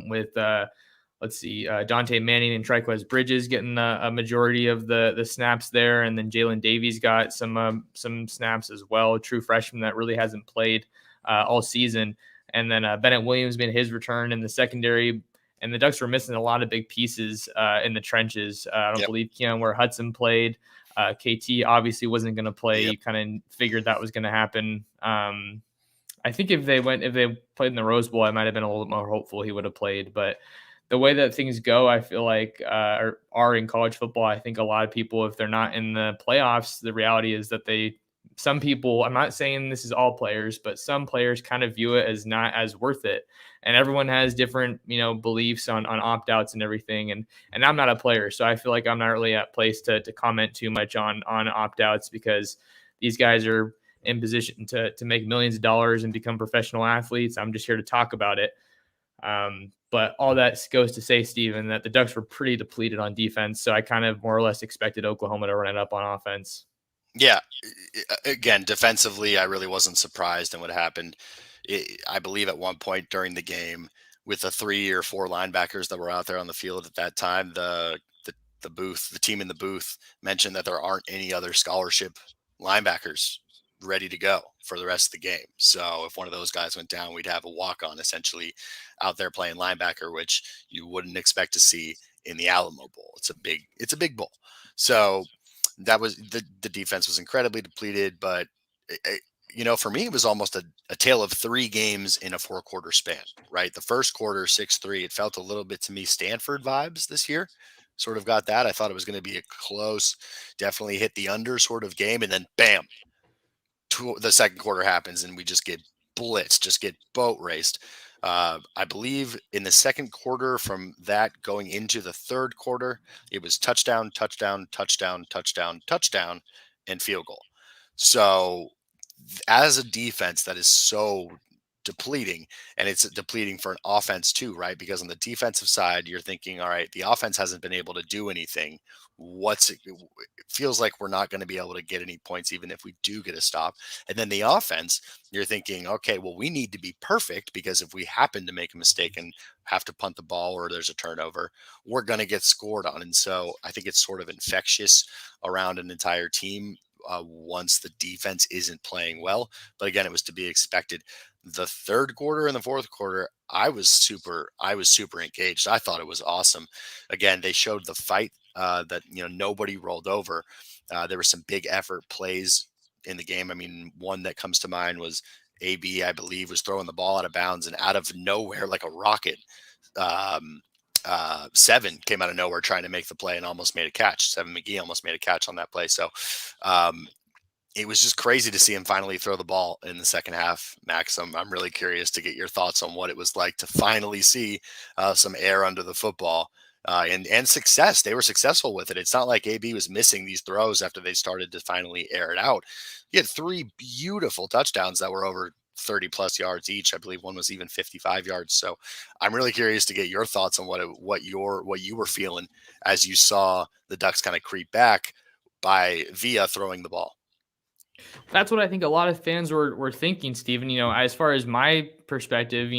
with Dante Manning and Triquez Bridges getting a majority of the snaps there, and then Jalen Davies got some snaps as well. True freshman that really hasn't played all season, and then Bennett Williams made his return in the secondary. And the Ducks were missing a lot of big pieces in the trenches. I don't believe where Hudson played. KT obviously wasn't going to play. You kind of figured that was going to happen. I think if they played in the Rose Bowl, I might have been a little more hopeful he would have played. But the way that things go, I feel like are in college football. I think a lot of people, if they're not in the playoffs, the reality is that some people, I'm not saying this is all players, but some players kind of view it as not as worth it. And everyone has different, beliefs on opt-outs and everything. And I'm not a player, so I feel like I'm not really at place to comment too much on opt-outs, because these guys are in position to make millions of dollars and become professional athletes. I'm just here to talk about it. But all that goes to say, Steven, that the Ducks were pretty depleted on defense. So I kind of more or less expected Oklahoma to run it up on offense. Yeah. Again, defensively, I really wasn't surprised in what happened. I believe at one point during the game, with the 3 or 4 linebackers that were out there on the field at that time, the team in the booth mentioned that there aren't any other scholarship linebackers ready to go for the rest of the game. So if one of those guys went down, we'd have a walk-on essentially out there playing linebacker, which you wouldn't expect to see in the Alamo Bowl. It's a big bowl. So that was the defense was incredibly depleted, but for me, it was almost a tale of 3 games in a 4-quarter span, right? The first quarter, 6-3, it felt a little bit to me Stanford vibes this year. Sort of got that. I thought it was going to be a close, definitely hit the under sort of game. And then bam, the second quarter happens and we just get blitzed, just get boat raced. I believe in the second quarter, from that going into the third quarter, it was touchdown, touchdown, touchdown, touchdown, touchdown, and field goal. So as a defense that is so depleting, and it's depleting for an offense too, right? Because on the defensive side, you're thinking, all right, the offense hasn't been able to do anything. It feels like we're not going to be able to get any points, even if we do get a stop. And then the offense, you're thinking, okay, well, we need to be perfect, because if we happen to make a mistake and have to punt the ball or there's a turnover, we're going to get scored on. And so I think it's sort of infectious around an entire team once the defense isn't playing well. But again, it was to be expected. The third quarter and the fourth quarter, I was super engaged. I thought it was awesome. Again, they showed the fight that nobody rolled over. There were some big effort plays in the game. I mean, one that comes to mind was AB, I believe, was throwing the ball out of bounds, and out of nowhere, like a rocket, Seven came out of nowhere trying to make the play and almost made a catch. Seven McGee almost made a catch on that play. So it was just crazy to see him finally throw the ball in the second half. Max, I'm really curious to get your thoughts on what it was like to finally see some air under the football and success. They were successful with it. It's not like AB was missing these throws after they started to finally air it out. He had 3 beautiful touchdowns that were over 30 plus yards each. I believe one was even 55 yards. So I'm really curious to get your thoughts on what you were feeling as you saw the Ducks kind of creep back by Villa throwing the ball. That's what I think a lot of fans were thinking, Steven. As far as my perspective,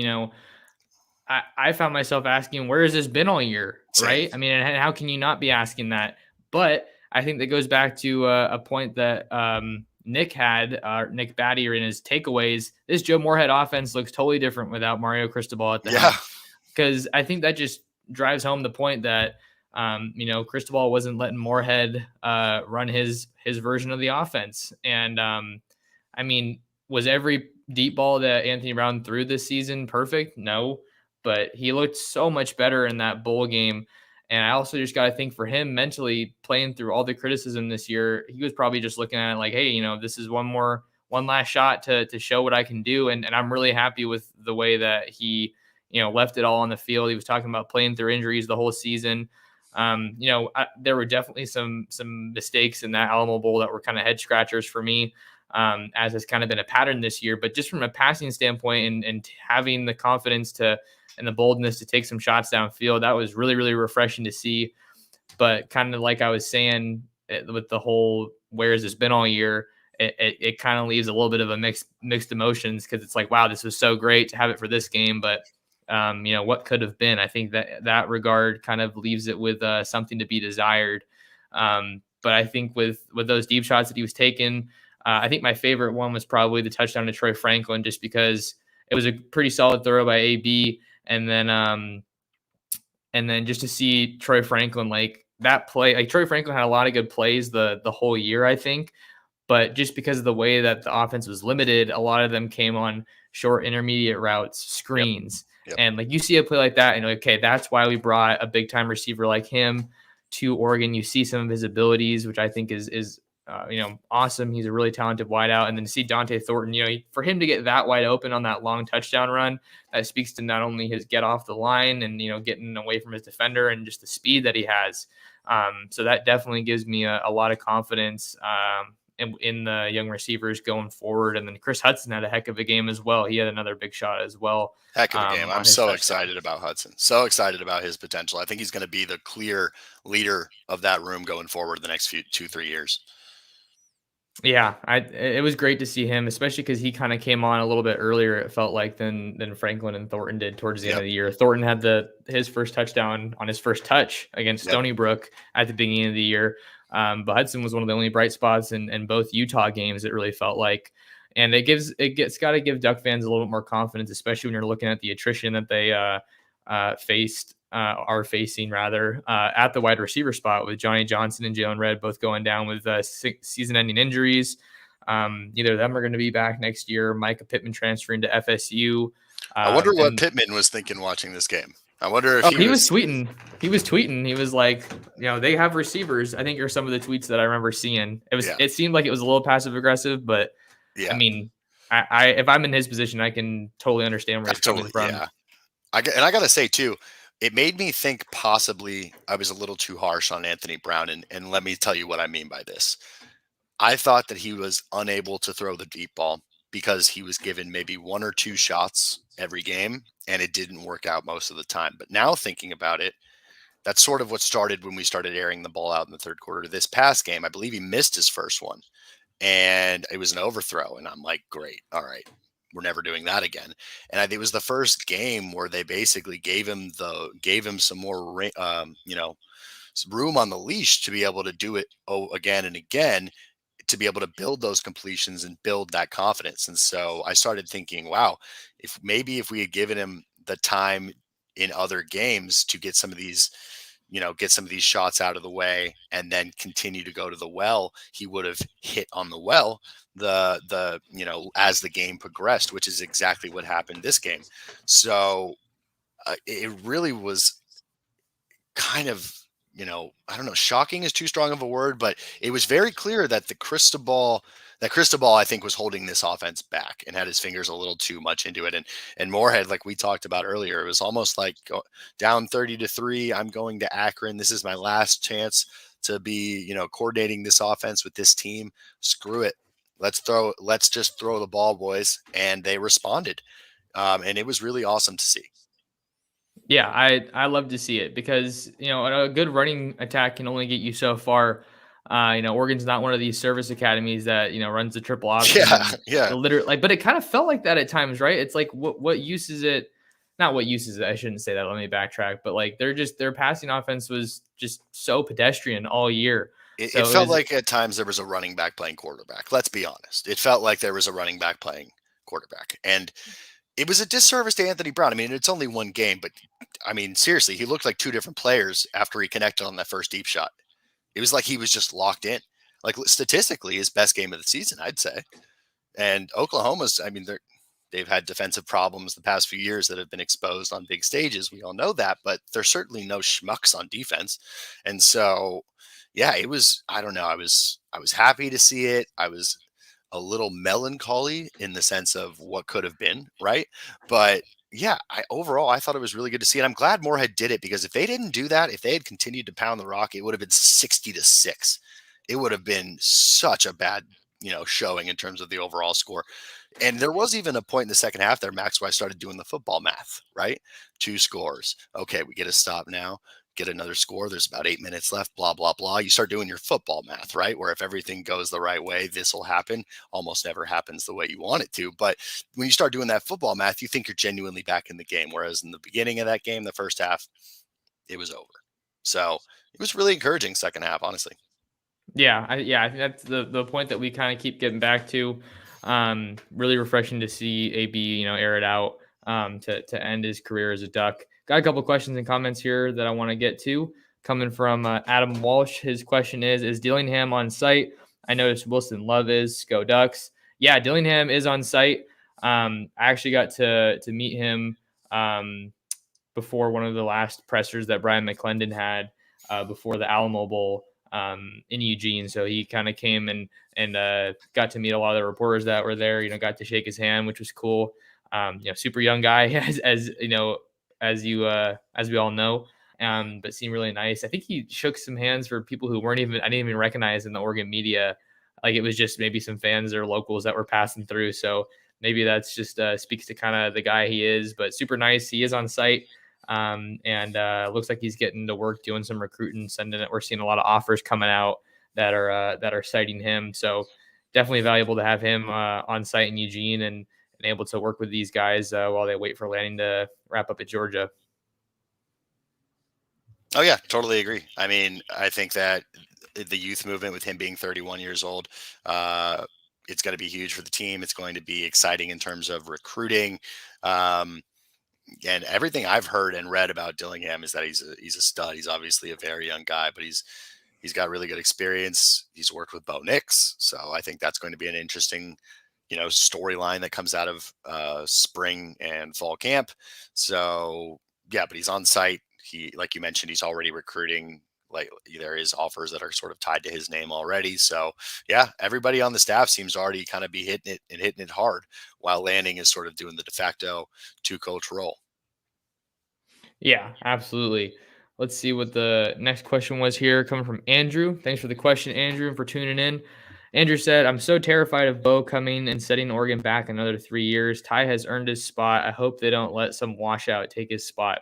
I found myself asking, where has this been all year? Same. Right? I mean, and how can you not be asking that? But I think that goes back to a point that Nick Batty, in his takeaways. This Joe Moorhead offense looks totally different without Mario Cristobal at the helm. Because I think that just drives home the point that Cristobal wasn't letting Moorhead run his version of the offense. And I mean, was every deep ball that Anthony Brown threw this season perfect? No, but he looked so much better in that bowl game. And I also just got to think, for him mentally, playing through all the criticism this year, he was probably just looking at it like, hey, this is one more one last shot to show what I can do. And I'm really happy with the way that he, left it all on the field. He was talking about playing through injuries the whole season. There were definitely some mistakes in that Alamo Bowl that were kind of head scratchers for me, as has kind of been a pattern this year. But just from a passing standpoint and having the confidence and the boldness to take some shots downfield, that was really, really refreshing to see. But kind of like I was saying, with the whole where has this been all year, it kind of leaves a little bit of a mixed emotions, because it's like, wow, this was so great to have it for this game, but what could have been. I think that regard kind of leaves it with something to be desired. But I think with those deep shots that he was taking, I think my favorite one was probably the touchdown to Troy Franklin, just because it was a pretty solid throw by AB, and then just to see Troy Franklin, like that play, like Troy Franklin had a lot of good plays the whole year, I think. But just because of the way that the offense was limited, a lot of them came on short intermediate routes, screens. Yep. And like you see a play like that, and okay, that's why we brought a big time receiver like him to Oregon. You see some of his abilities, which I think is awesome. He's a really talented wideout. And then to see Dante Thornton, for him to get that wide open on that long touchdown run, that speaks to not only his get off the line and, getting away from his defender, and just the speed that he has. So that definitely gives me a lot of confidence in the young receivers going forward. And then Chris Hudson had a heck of a game as well. He had another big shot as well. Heck of a game. I'm so touchdown. excited about Hudson. So excited about his potential. I think he's going to be the clear leader of that room going forward the next 2-3 years. Yeah, it was great to see him, especially because he kind of came on a little bit earlier, it felt like, than Franklin and Thornton did towards the end of the year. Thornton had his first touchdown on his first touch against Stony Brook at the beginning of the year. But Hudson was one of the only bright spots in both Utah games, it really felt like. And it's got to give Duck fans a little bit more confidence, especially when you're looking at the attrition that they are facing rather, at the wide receiver spot, with Johnny Johnson and Jalen Redd both going down with season-ending injuries. Neither of them are going to be back next year. Micah Pittman transferring to FSU. I wonder what Pittman was thinking watching this game. I wonder if he was tweeting. He was tweeting. He was like, they have receivers. I think are some of the tweets that I remember seeing. It seemed like it was a little passive aggressive, but I mean, I if I'm in his position, I can totally understand where he's coming from. Yeah, I got to say too, it made me think possibly I was a little too harsh on Anthony Brown, and let me tell you what I mean by this. I thought that he was unable to throw the deep ball because he was given maybe one or two shots every game, and it didn't work out most of the time. But now thinking about it, that's sort of what started when we started airing the ball out in the third quarter. This past game, I believe he missed his first one, and it was an overthrow. And I'm like, great, all right, we're never doing that again. And it was the first game where they basically gave him some more, room on the leash to be able to do it again and again, to be able to build those completions and build that confidence. And so I started thinking, wow, if we had given him the time in other games to get some of these shots out of the way and then continue to go to the well, he would have hit on the well as the game progressed, which is exactly what happened this game. So it really was kind of, I don't know, shocking is too strong of a word, but it was very clear that Cristobal, I think, was holding this offense back and had his fingers a little too much into it. And Moorhead, like we talked about earlier, it was almost like down 30-3. I'm going to Akron. This is my last chance to be, coordinating this offense with this team. Screw it. Let's just throw the ball, boys. And they responded. And it was really awesome to see. Yeah, I love to see it, because a good running attack can only get you so far. Oregon's not one of these service academies that runs the triple option. Yeah. Literally, but it kind of felt like that at times, right? It's like what use is it? Not what use is it? I shouldn't say that. Let me backtrack. But like their passing offense was just so pedestrian all year. It felt like at times there was a running back playing quarterback. Let's be honest. It felt like there was a running back playing quarterback, and it was a disservice to Anthony Brown. I mean, it's only one game, but I mean, seriously, he looked like two different players after he connected on that first deep shot. It was like he was just locked in. Like statistically, his best game of the season, I'd say. And Oklahoma's, I mean, they've had defensive problems the past few years that have been exposed on big stages. We all know that, but they're certainly no schmucks on defense. And so, yeah, it was, I don't know. I was happy to see it. I was a little melancholy in the sense of what could have been, right? But yeah, overall I thought it was really good to see, and I'm glad Moorhead did it, because if they didn't do that, if they had continued to pound the rock, it would have been 60-6. It would have been such a bad, showing in terms of the overall score. And there was even a point in the second half there, Max, where I started doing the football math, right? 2 scores. Okay, we get a stop now, get another score. There's about 8 minutes left, blah, blah, blah. You start doing your football math, right? Where if everything goes the right way, this will happen. Almost never happens the way you want it to. But when you start doing that football math, you think you're genuinely back in the game. Whereas in the beginning of that game, the first half, it was over. So it was really encouraging second half, honestly. Yeah, I think that's the point that we kind of keep getting back to. Really refreshing to see AB, air it out to end his career as a Duck. Got a couple questions and comments here that I want to get to. Coming from Adam Walsh, his question is Dillingham on site? I noticed Wilson Love is. Go Ducks. Yeah, Dillingham is on site. I actually got to meet him before one of the last pressers that Brian McClendon had before the Alamo Bowl in Eugene. So he kind of came and got to meet a lot of the reporters that were there. Got to shake his hand, which was cool. Super young guy, as you know, as we all know. But seemed really nice. I think he shook some hands for people who weren't even I didn't even recognize in the Oregon media. Like it was just maybe some fans or locals that were passing through. So maybe that's just speaks to kind of the guy he is. But super nice. He is on site. And looks like he's getting to work doing some recruiting, sending it. We're seeing a lot of offers coming out that are citing him. So definitely valuable to have him on site in Eugene and able to work with these guys while they wait for Lanning to wrap up at Georgia. Oh yeah, totally agree. I mean, I think that the youth movement with him being 31 years old, uh, it's going to be huge for the team. It's going to be exciting in terms of recruiting. Um, and everything I've heard and read about Dillingham is that he's a stud. He's obviously a very young guy, but he's got really good experience. He's worked with Bo Nix, so I think that's going to be an interesting, storyline that comes out of spring and fall camp. So yeah, but he's on site. He, like you mentioned, he's already recruiting. Like there is offers that are sort of tied to his name already. So yeah, everybody on the staff seems to already kind of be hitting it and hitting it hard, while Lanning is sort of doing the de facto two coach role. Yeah, absolutely. Let's see what the next question was here, coming from Andrew. Thanks for the question, Andrew, and for tuning in. Andrew said, I'm so terrified of Bo coming and setting Oregon back another 3 years. Ty has earned his spot. I hope they don't let some washout take his spot.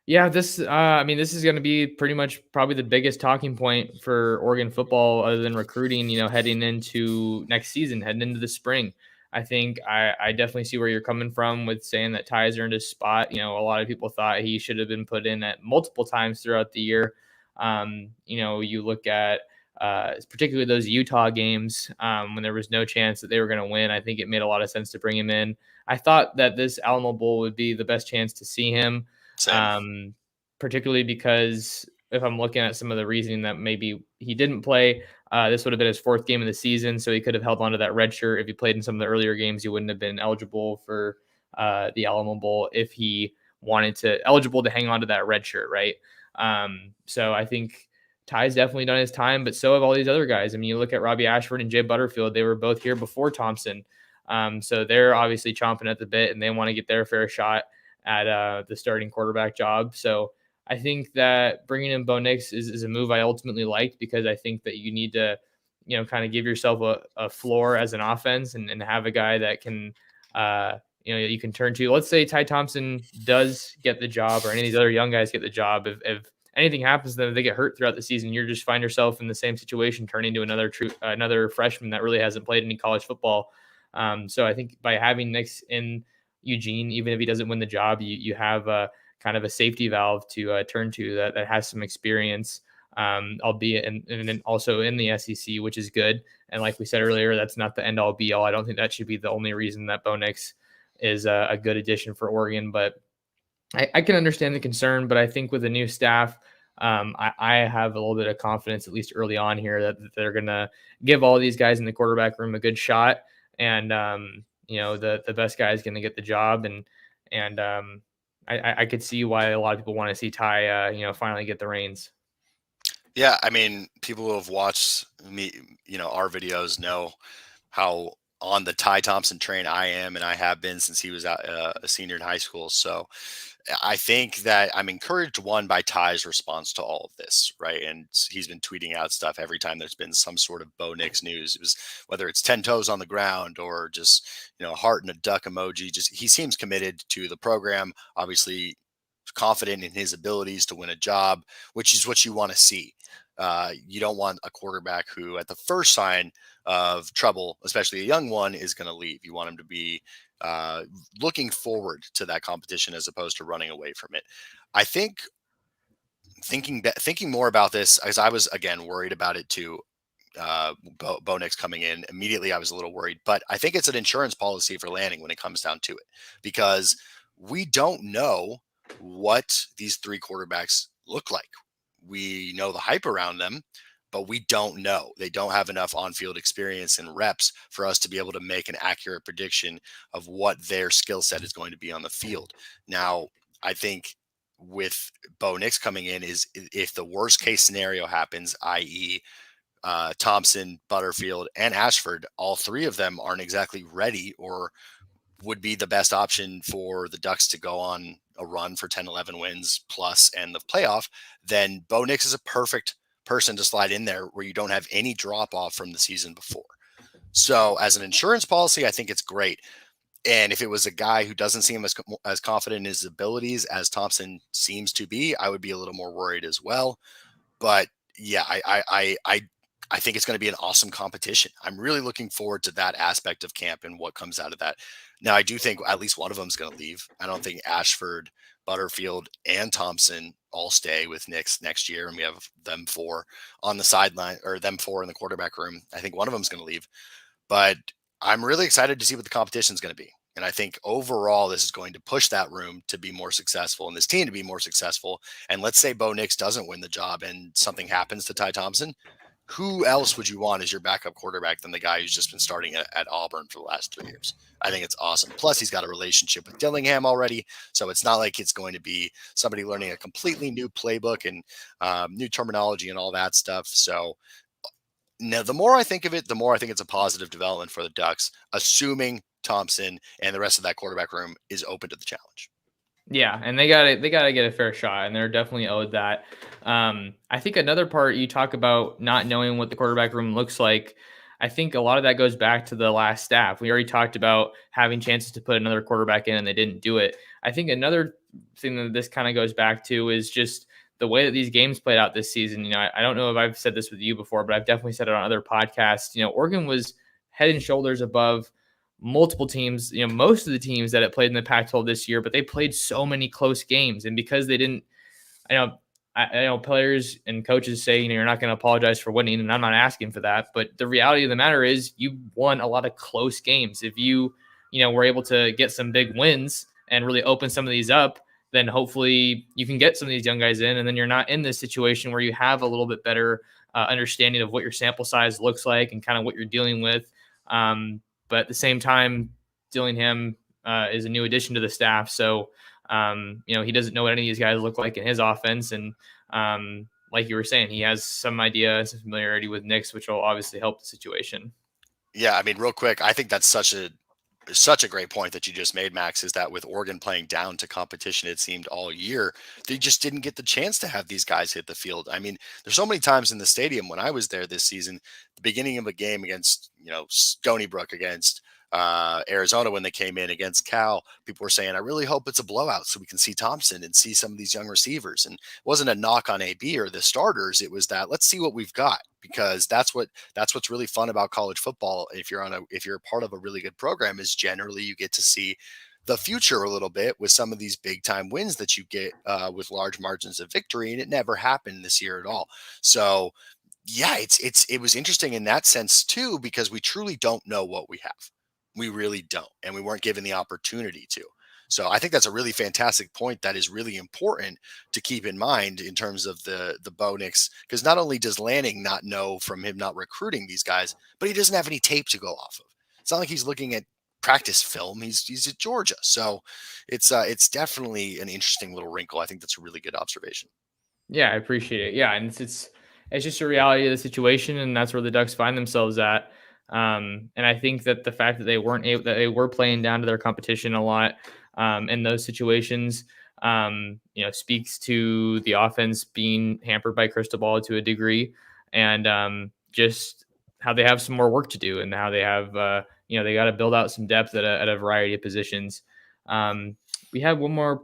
Yeah, this is going to be pretty much probably the biggest talking point for Oregon football, other than recruiting. Heading into next season, heading into the spring. I think I definitely see where you're coming from with saying that Ty's earned his spot. A lot of people thought he should have been put in at multiple times throughout the year. You look at particularly those Utah games when there was no chance that they were going to win. I think it made a lot of sense to bring him in. I thought that this Alamo Bowl would be the best chance to see him. Same. Particularly because if I'm looking at some of the reasoning that maybe he didn't play, this would have been his fourth game of the season, so he could have held onto that red shirt. If he played in some of the earlier games, he wouldn't have been eligible for the Alamo Bowl if he wanted to eligible to hang on to that red shirt, right? So I think Ty's definitely done his time, but so have all these other guys. I mean, you look at Robbie Ashford and Jay Butterfield; they were both here before Thompson, so they're obviously chomping at the bit and they want to get their fair shot at the starting quarterback job. So I think that bringing in Bo Nix is a move I ultimately liked, because I think that you need to, kind of give yourself a floor as an offense and have a guy that can, you can turn to. Let's say Ty Thompson does get the job, or any of these other young guys get the job. If anything happens to them, if they get hurt throughout the season, you're just find yourself in the same situation, turning to another freshman that really hasn't played any college football. So I think by having Nix in Eugene, even if he doesn't win the job, you have a kind of a safety valve to turn to that has some experience, albeit and also in the SEC, which is good. And like we said earlier, that's not the end all be all. I don't think that should be the only reason that Bo Nix is a good addition for Oregon, but I can understand the concern. But I think with the new staff, I have a little bit of confidence, at least early on here, that they're going to give all these guys in the quarterback room a good shot. And, the best guy is going to get the job. And I could see why a lot of people want to see Ty, finally get the reins. Yeah, I mean, people who have watched me, our videos know how on the Ty Thompson train I am, and I have been since he was a senior in high school. So I think that I'm encouraged, one, by Ty's response to all of this, right? And he's been tweeting out stuff every time there's been some sort of Bo Nix news. It was whether it's 10 toes on the ground or just, a heart and a duck emoji. Just he seems committed to the program, obviously confident in his abilities to win a job, which is what you want to see. You don't want a quarterback who, at the first sign of trouble, especially a young one, is going to leave. You want him to be looking forward to that competition as opposed to running away from it. I think thinking more about this, as I was again worried about it too. Bo Nix coming in immediately, I was a little worried, but I think it's an insurance policy for Lanning when it comes down to it, because we don't know what these three quarterbacks look like. We know the hype around them, but we don't know. They don't have enough on-field experience and reps for us to be able to make an accurate prediction of what their skill set is going to be on the field. Now, I think with Bo Nix coming in, is if the worst case scenario happens, i.e., Thompson, Butterfield, and Ashford, all three of them aren't exactly ready or would be the best option for the Ducks to go on a run for 10, 11 wins plus and the playoff, then Bo Nix is a perfect person to slide in there where you don't have any drop off from the season before. So as an insurance policy, I think it's great. And if it was a guy who doesn't seem as confident in his abilities as Thompson seems to be, I would be a little more worried as well. But yeah, I think it's going to be an awesome competition. I'm really looking forward to that aspect of camp and what comes out of that. Now, I do think at least one of them is going to leave. I don't think Ashford, Butterfield, and Thompson all stay with Knicks next year, and we have them four on the sideline, or them four in the quarterback room. I think one of them is going to leave, but I'm really excited to see what the competition is going to be. And I think overall, this is going to push that room to be more successful and this team to be more successful. And let's say Bo Nix doesn't win the job and something happens to Ty Thompson. Who else would you want as your backup quarterback than the guy who's just been starting at Auburn for the last 3 years? I think it's awesome. Plus, he's got a relationship with Dillingham already. So it's not like it's going to be somebody learning a completely new playbook and new terminology and all that stuff. So now, the more I think of it, the more I think it's a positive development for the Ducks, assuming Thompson and the rest of that quarterback room is open to the challenge. Yeah, and they gotta get a fair shot, and they're definitely owed that. I think another part you talk about not knowing what the quarterback room looks like. I think a lot of that goes back to the last staff. We already talked about having chances to put another quarterback in, and they didn't do it. I think another thing that this kind of goes back to is just the way that these games played out this season. I don't know if I've said this with you before, but I've definitely said it on other podcasts. Oregon was head and shoulders above multiple teams, most of the teams that have played in the Pac-12 this year, but they played so many close games. And because they didn't, I know, I know players and coaches say, you're not going to apologize for winning, and I'm not asking for that. But the reality of the matter is you won a lot of close games. If you were able to get some big wins and really open some of these up, then hopefully you can get some of these young guys in, and then you're not in this situation where you have a little bit better understanding of what your sample size looks like and kind of what you're dealing with. But at the same time, Dillingham is a new addition to the staff. So, he doesn't know what any of these guys look like in his offense. And like you were saying, he has some idea and some familiarity with Nix, which will obviously help the situation. Yeah, I mean, real quick, I think that's such a great point that you just made, Max, is that with Oregon playing down to competition, it seemed all year, they just didn't get the chance to have these guys hit the field. I mean, there's so many times in the stadium when I was there this season, the beginning of a game against, Stony Brook, against Arizona, when they came in against Cal, people were saying, I really hope it's a blowout so we can see Thompson and see some of these young receivers. And it wasn't a knock on AB or the starters. It was that let's see what we've got, because that's what's really fun about college football. If you're a part of a really good program, is generally you get to see the future a little bit with some of these big time wins that you get with large margins of victory. And it never happened this year at all. So yeah, it was interesting in that sense too, because we truly don't know what we have. We really don't, and we weren't given the opportunity to. So I think that's a really fantastic point that is really important to keep in mind in terms of the Bo Nix, because not only does Lanning not know from him not recruiting these guys, but he doesn't have any tape to go off of. It's not like he's looking at practice film. He's at Georgia, so it's definitely an interesting little wrinkle. I think that's a really good observation. Yeah, I appreciate it. Yeah, and it's it's just a reality of the situation, and that's where the Ducks find themselves at. And I think that the fact that that they were playing down to their competition a lot in those situations, speaks to the offense being hampered by Cristobal to a degree, and just how they have some more work to do, and how they have, they got to build out some depth at a variety of positions. Um, we have one more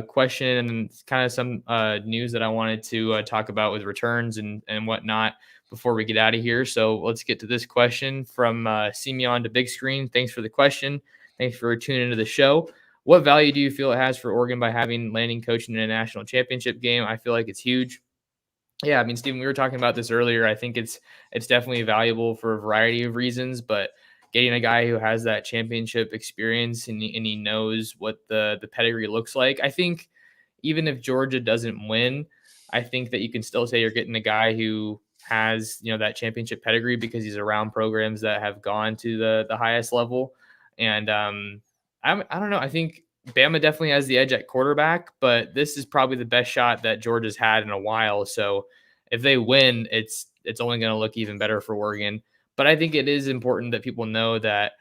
question and kind of some news that I wanted to talk about with returns and whatnot before we get out of here. So let's get to this question from Simeon to Big Screen. Thanks for the question. Thanks for tuning into the show. What value do you feel it has for Oregon by having Lanning coaching in a national championship game? I feel like it's huge. Yeah, I mean, Stephen, we were talking about this earlier. I think it's definitely valuable for a variety of reasons, but getting a guy who has that championship experience and he knows what the pedigree looks like. I think even if Georgia doesn't win, I think that you can still say you're getting a guy who has, that championship pedigree because he's around programs that have gone to the highest level. And I don't know. I think Bama definitely has the edge at quarterback, but this is probably the best shot that Georgia's had in a while. So if they win, it's only going to look even better for Oregon. But I think it is important that people know that,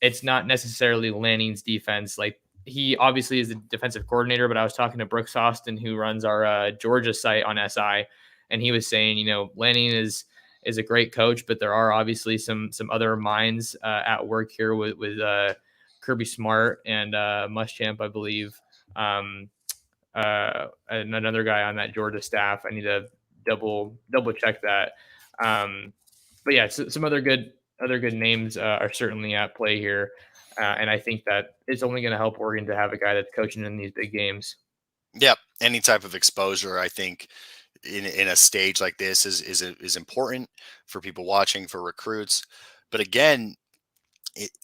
it's not necessarily Lanning's defense. Like, he obviously is a defensive coordinator, but I was talking to Brooks Austin, who runs our Georgia site on SI, and he was saying, Lanning is a great coach, but there are obviously some other minds at work here with Kirby Smart and Muschamp, I believe, and another guy on that Georgia staff. I need to double check that. But yeah, some other good names are certainly at play here, and I think that it's only going to help Oregon to have a guy that's coaching in these big games. Yep. Any type of exposure, I think, in a stage like this is important for people watching, for recruits. But again,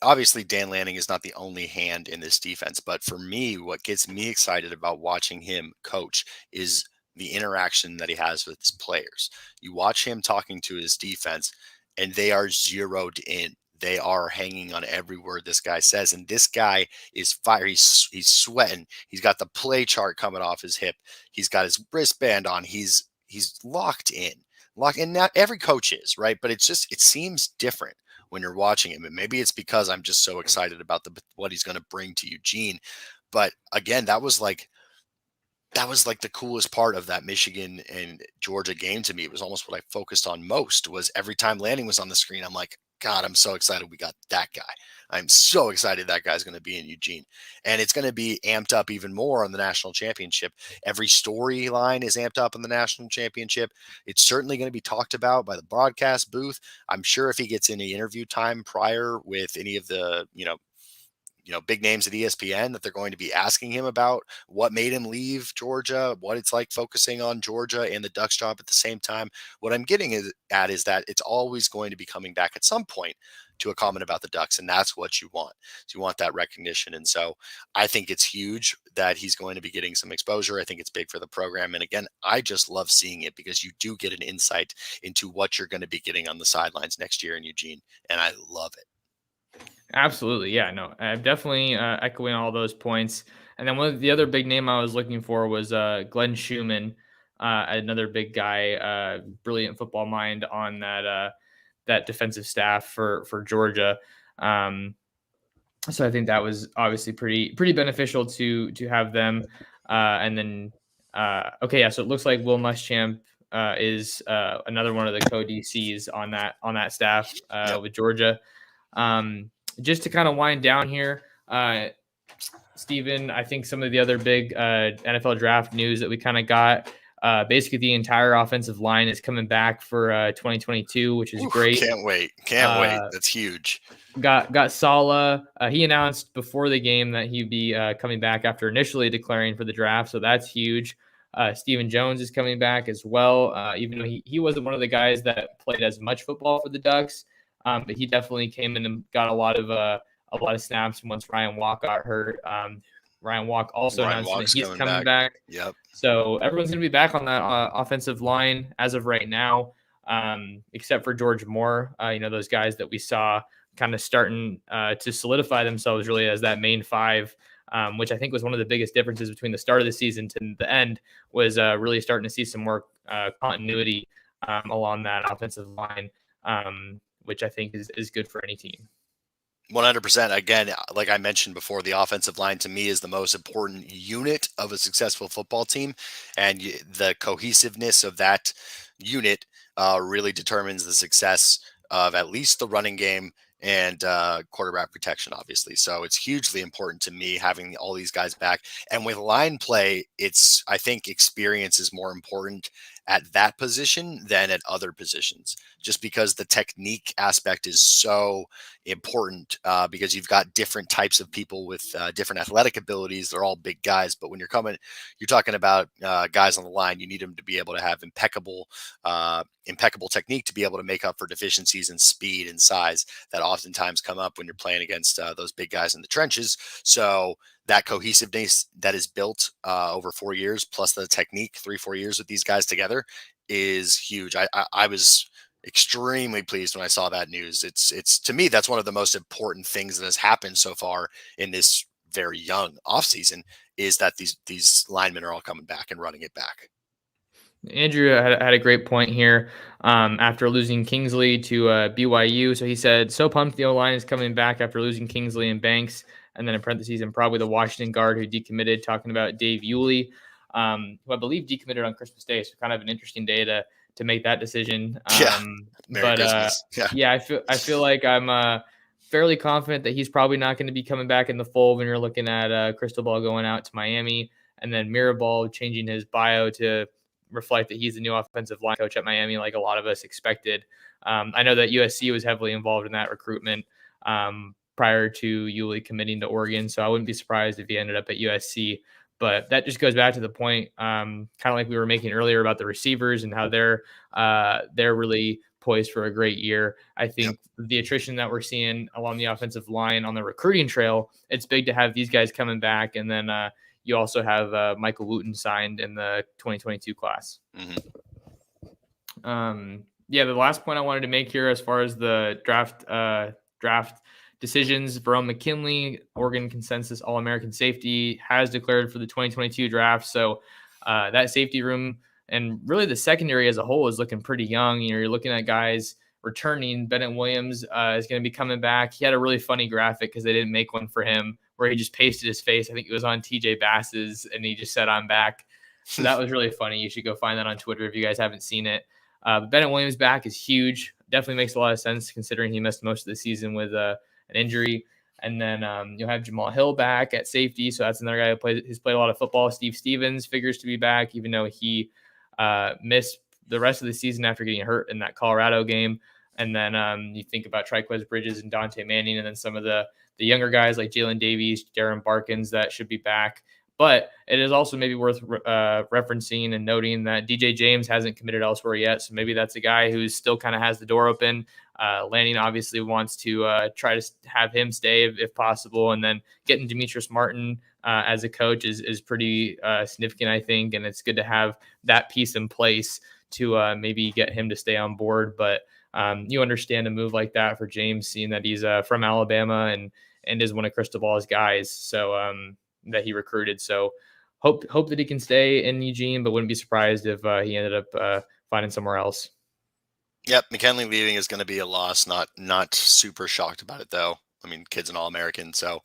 obviously Dan Lanning is not the only hand in this defense, but for me, what gets me excited about watching him coach is the interaction that he has with his players. You watch him talking to his defense, and they are zeroed in. They are hanging on every word this guy says, and this guy is fire. He's sweating. He's got the play chart coming off his hip. He's got his wristband on. He's locked in. Locked, and not every coach is, right? But it seems different when you're watching him. And maybe it's because I'm just so excited about what he's going to bring to Eugene. But again, that was the coolest part of that Michigan and Georgia game to me. It was almost what I focused on most. Was every time Lanning was on the screen, I'm like, God, I'm so excited we got that guy. I'm so excited that guy's going to be in Eugene. And it's going to be amped up even more on the national championship. Every storyline is amped up in the national championship. It's certainly going to be talked about by the broadcast booth. I'm sure if he gets any interview time prior with any of the, big names at ESPN, that they're going to be asking him about what made him leave Georgia, what it's like focusing on Georgia and the Ducks job at the same time. What I'm getting at is that it's always going to be coming back at some point to a comment about the Ducks, and that's what you want. So you want that recognition. And so I think it's huge that he's going to be getting some exposure. I think it's big for the program. And again, I just love seeing it because you do get an insight into what you're going to be getting on the sidelines next year in Eugene, and I love it. Absolutely. Yeah, no, I'm definitely echoing all those points. And then one of the other big name I was looking for was Glen Schuman, another big guy, brilliant football mind on that defensive staff for Georgia. So I think that was obviously pretty beneficial to have them. And then okay, yeah. So it looks like Will Muschamp is another one of the co-DCs on that staff Yep. with Georgia. Just to kind of wind down here, Steven, I think some of the other big NFL draft news that we kind of got, basically the entire offensive line is coming back for 2022, which is great. Can't wait. Can't wait. That's huge. Got Sala. He announced before the game that he'd be coming back after initially declaring for the draft, so that's huge. Stephen Jones is coming back as well, even though he wasn't one of the guys that played as much football for the Ducks. But he definitely came in and got a lot of snaps once Ryan Walk got hurt. Ryan Walk also announced that he's coming back. Yep. So everyone's going to be back on that offensive line as of right now, except for George Moore. Those guys that we saw kind of starting to solidify themselves really as that main five, which I think was one of the biggest differences between the start of the season to the end, was really starting to see some more continuity along that offensive line, which I think is good for any team. 100%. Again, like I mentioned before, the offensive line to me is the most important unit of a successful football team, and the cohesiveness of that unit really determines the success of at least the running game and quarterback protection, obviously. So it's hugely important to me having all these guys back. And with line play, I think experience is more important at that position than at other positions, just because the technique aspect is so important, because you've got different types of people with different athletic abilities. They're all big guys, but when you're talking about guys on the line, you need them to be able to have impeccable technique to be able to make up for deficiencies in speed and size that oftentimes come up when you're playing against those big guys in the trenches. So that cohesiveness that is built over 4 years, plus the technique 3-4 years with these guys together, is huge. I was extremely pleased when I saw that news. It's to me, that's one of the most important things that has happened so far in this very young offseason, is that these linemen are all coming back and running it back. Andrew had a great point here after losing Kingsley to BYU. So he said, "So pumped the O line is coming back after losing Kingsley and Banks." And then in parentheses, and probably the Washington guard who decommitted, talking about Dave Yulee, who I believe decommitted on Christmas Day. So kind of an interesting day to make that decision. Yeah. Merry Christmas. Yeah. Yeah, I feel like I'm fairly confident that he's probably not going to be coming back in the fold when you're looking at Cristobal going out to Miami, and then Mirabal changing his bio to reflect that he's the new offensive line coach at Miami, like a lot of us expected. I know that USC was heavily involved in that recruitment prior to Yulee committing to Oregon, so I wouldn't be surprised if he ended up at USC. But that just goes back to the point, kind of like we were making earlier about the receivers and how they're really poised for a great year. I Yep. think the attrition that we're seeing along the offensive line on the recruiting trail, it's big to have these guys coming back, and then you also have Michael Wooten signed in the 2022 class. Yeah, the last point I wanted to make here, as far as the draft decisions, Verone McKinley, Oregon consensus All-American safety, has declared for the 2022 draft. So that safety room and really the secondary as a whole is looking pretty young. You're looking at guys returning. Bennett Williams is going to be coming back. He had a really funny graphic because they didn't make one for him where he just pasted his face. I think it was on TJ Bass's, and he just said, "I'm back." So that was really funny. You should go find that on Twitter if you guys haven't seen it. But Bennett Williams back is huge. Definitely makes a lot of sense considering he missed most of the season with an injury. And then you'll have Jamal Hill back at safety. So that's another guy who's played a lot of football. Steve Stevens figures to be back, even though he missed the rest of the season after getting hurt in that Colorado game. And then you think about Triquez Bridges and Dante Manning, and then some of the younger guys like Jalen Davies, Darren Barkins that should be back. But it is also maybe worth referencing and noting that DJ James hasn't committed elsewhere yet. So maybe that's a guy who still kind of has the door open. Lanning obviously wants to try to have him stay if possible. And then getting Demetrius Martin as a coach is pretty significant, I think. And it's good to have that piece in place to maybe get him to stay on board. But you understand a move like that for James, seeing that he's from Alabama and is one of Cristobal's guys. So that he recruited. So hope that he can stay in Eugene, but wouldn't be surprised if he ended up finding somewhere else. Yep, McKinley leaving is going to be a loss. Not super shocked about it though. I mean, kid's an All-American, so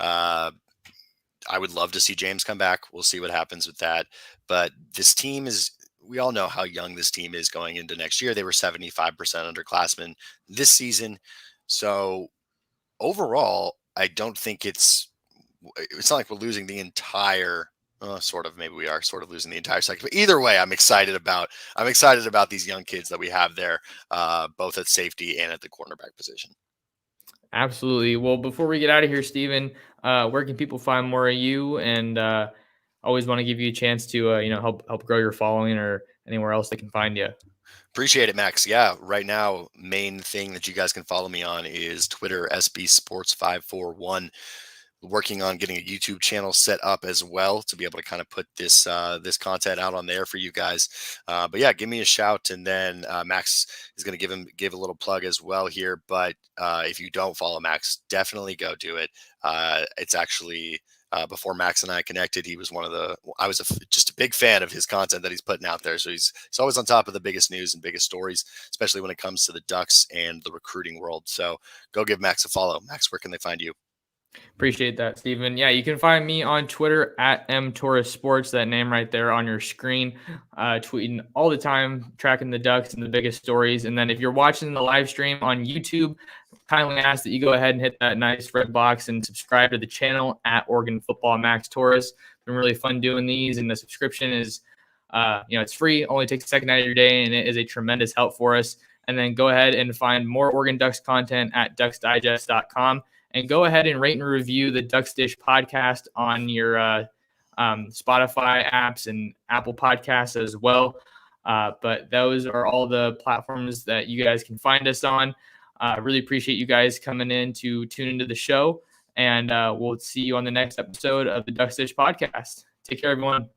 I would love to see James come back. We'll see what happens with that. But this team is, we all know how young this team is going into next year. They were 75% underclassmen this season. So overall, I don't think it's not like we're losing the entire sort of, maybe we are sort of losing the entire second, but either way, I'm excited about these young kids that we have there, both at safety and at the cornerback position. Absolutely. Well, before we get out of here, Steven, where can people find more of you? And always want to give you a chance to help grow your following, or anywhere else they can find you. Appreciate it, Max. Yeah, right now, main thing that you guys can follow me on is Twitter, SB Sports 541. Working on getting a YouTube channel set up as well to be able to kind of put this content out on there for you guys. But yeah, give me a shout, and then Max is going to give a little plug as well here. But if you don't follow Max, definitely go do it. It's actually before Max and I connected, he was I was just a big fan of his content that he's putting out there. So he's always on top of the biggest news and biggest stories, especially when it comes to the Ducks and the recruiting world. So go give Max a follow. Max, where can they find you? Appreciate that, Stephen. Yeah, you can find me on Twitter at mtorresports, that name right there on your screen, tweeting all the time, tracking the Ducks and the biggest stories. And then if you're watching the live stream on YouTube, kindly ask that you go ahead and hit that nice red box and subscribe to the channel at Oregon Football Max Torres. It's been really fun doing these, and the subscription is, it's free, only takes a second out of your day, and it is a tremendous help for us. And then go ahead and find more Oregon Ducks content at ducksdigest.com. And go ahead and rate and review the Ducks Dish podcast on your Spotify apps and Apple Podcasts as well. But those are all the platforms that you guys can find us on. Really appreciate you guys coming in to tune into the show. And we'll see you on the next episode of the Ducks Dish podcast. Take care, everyone.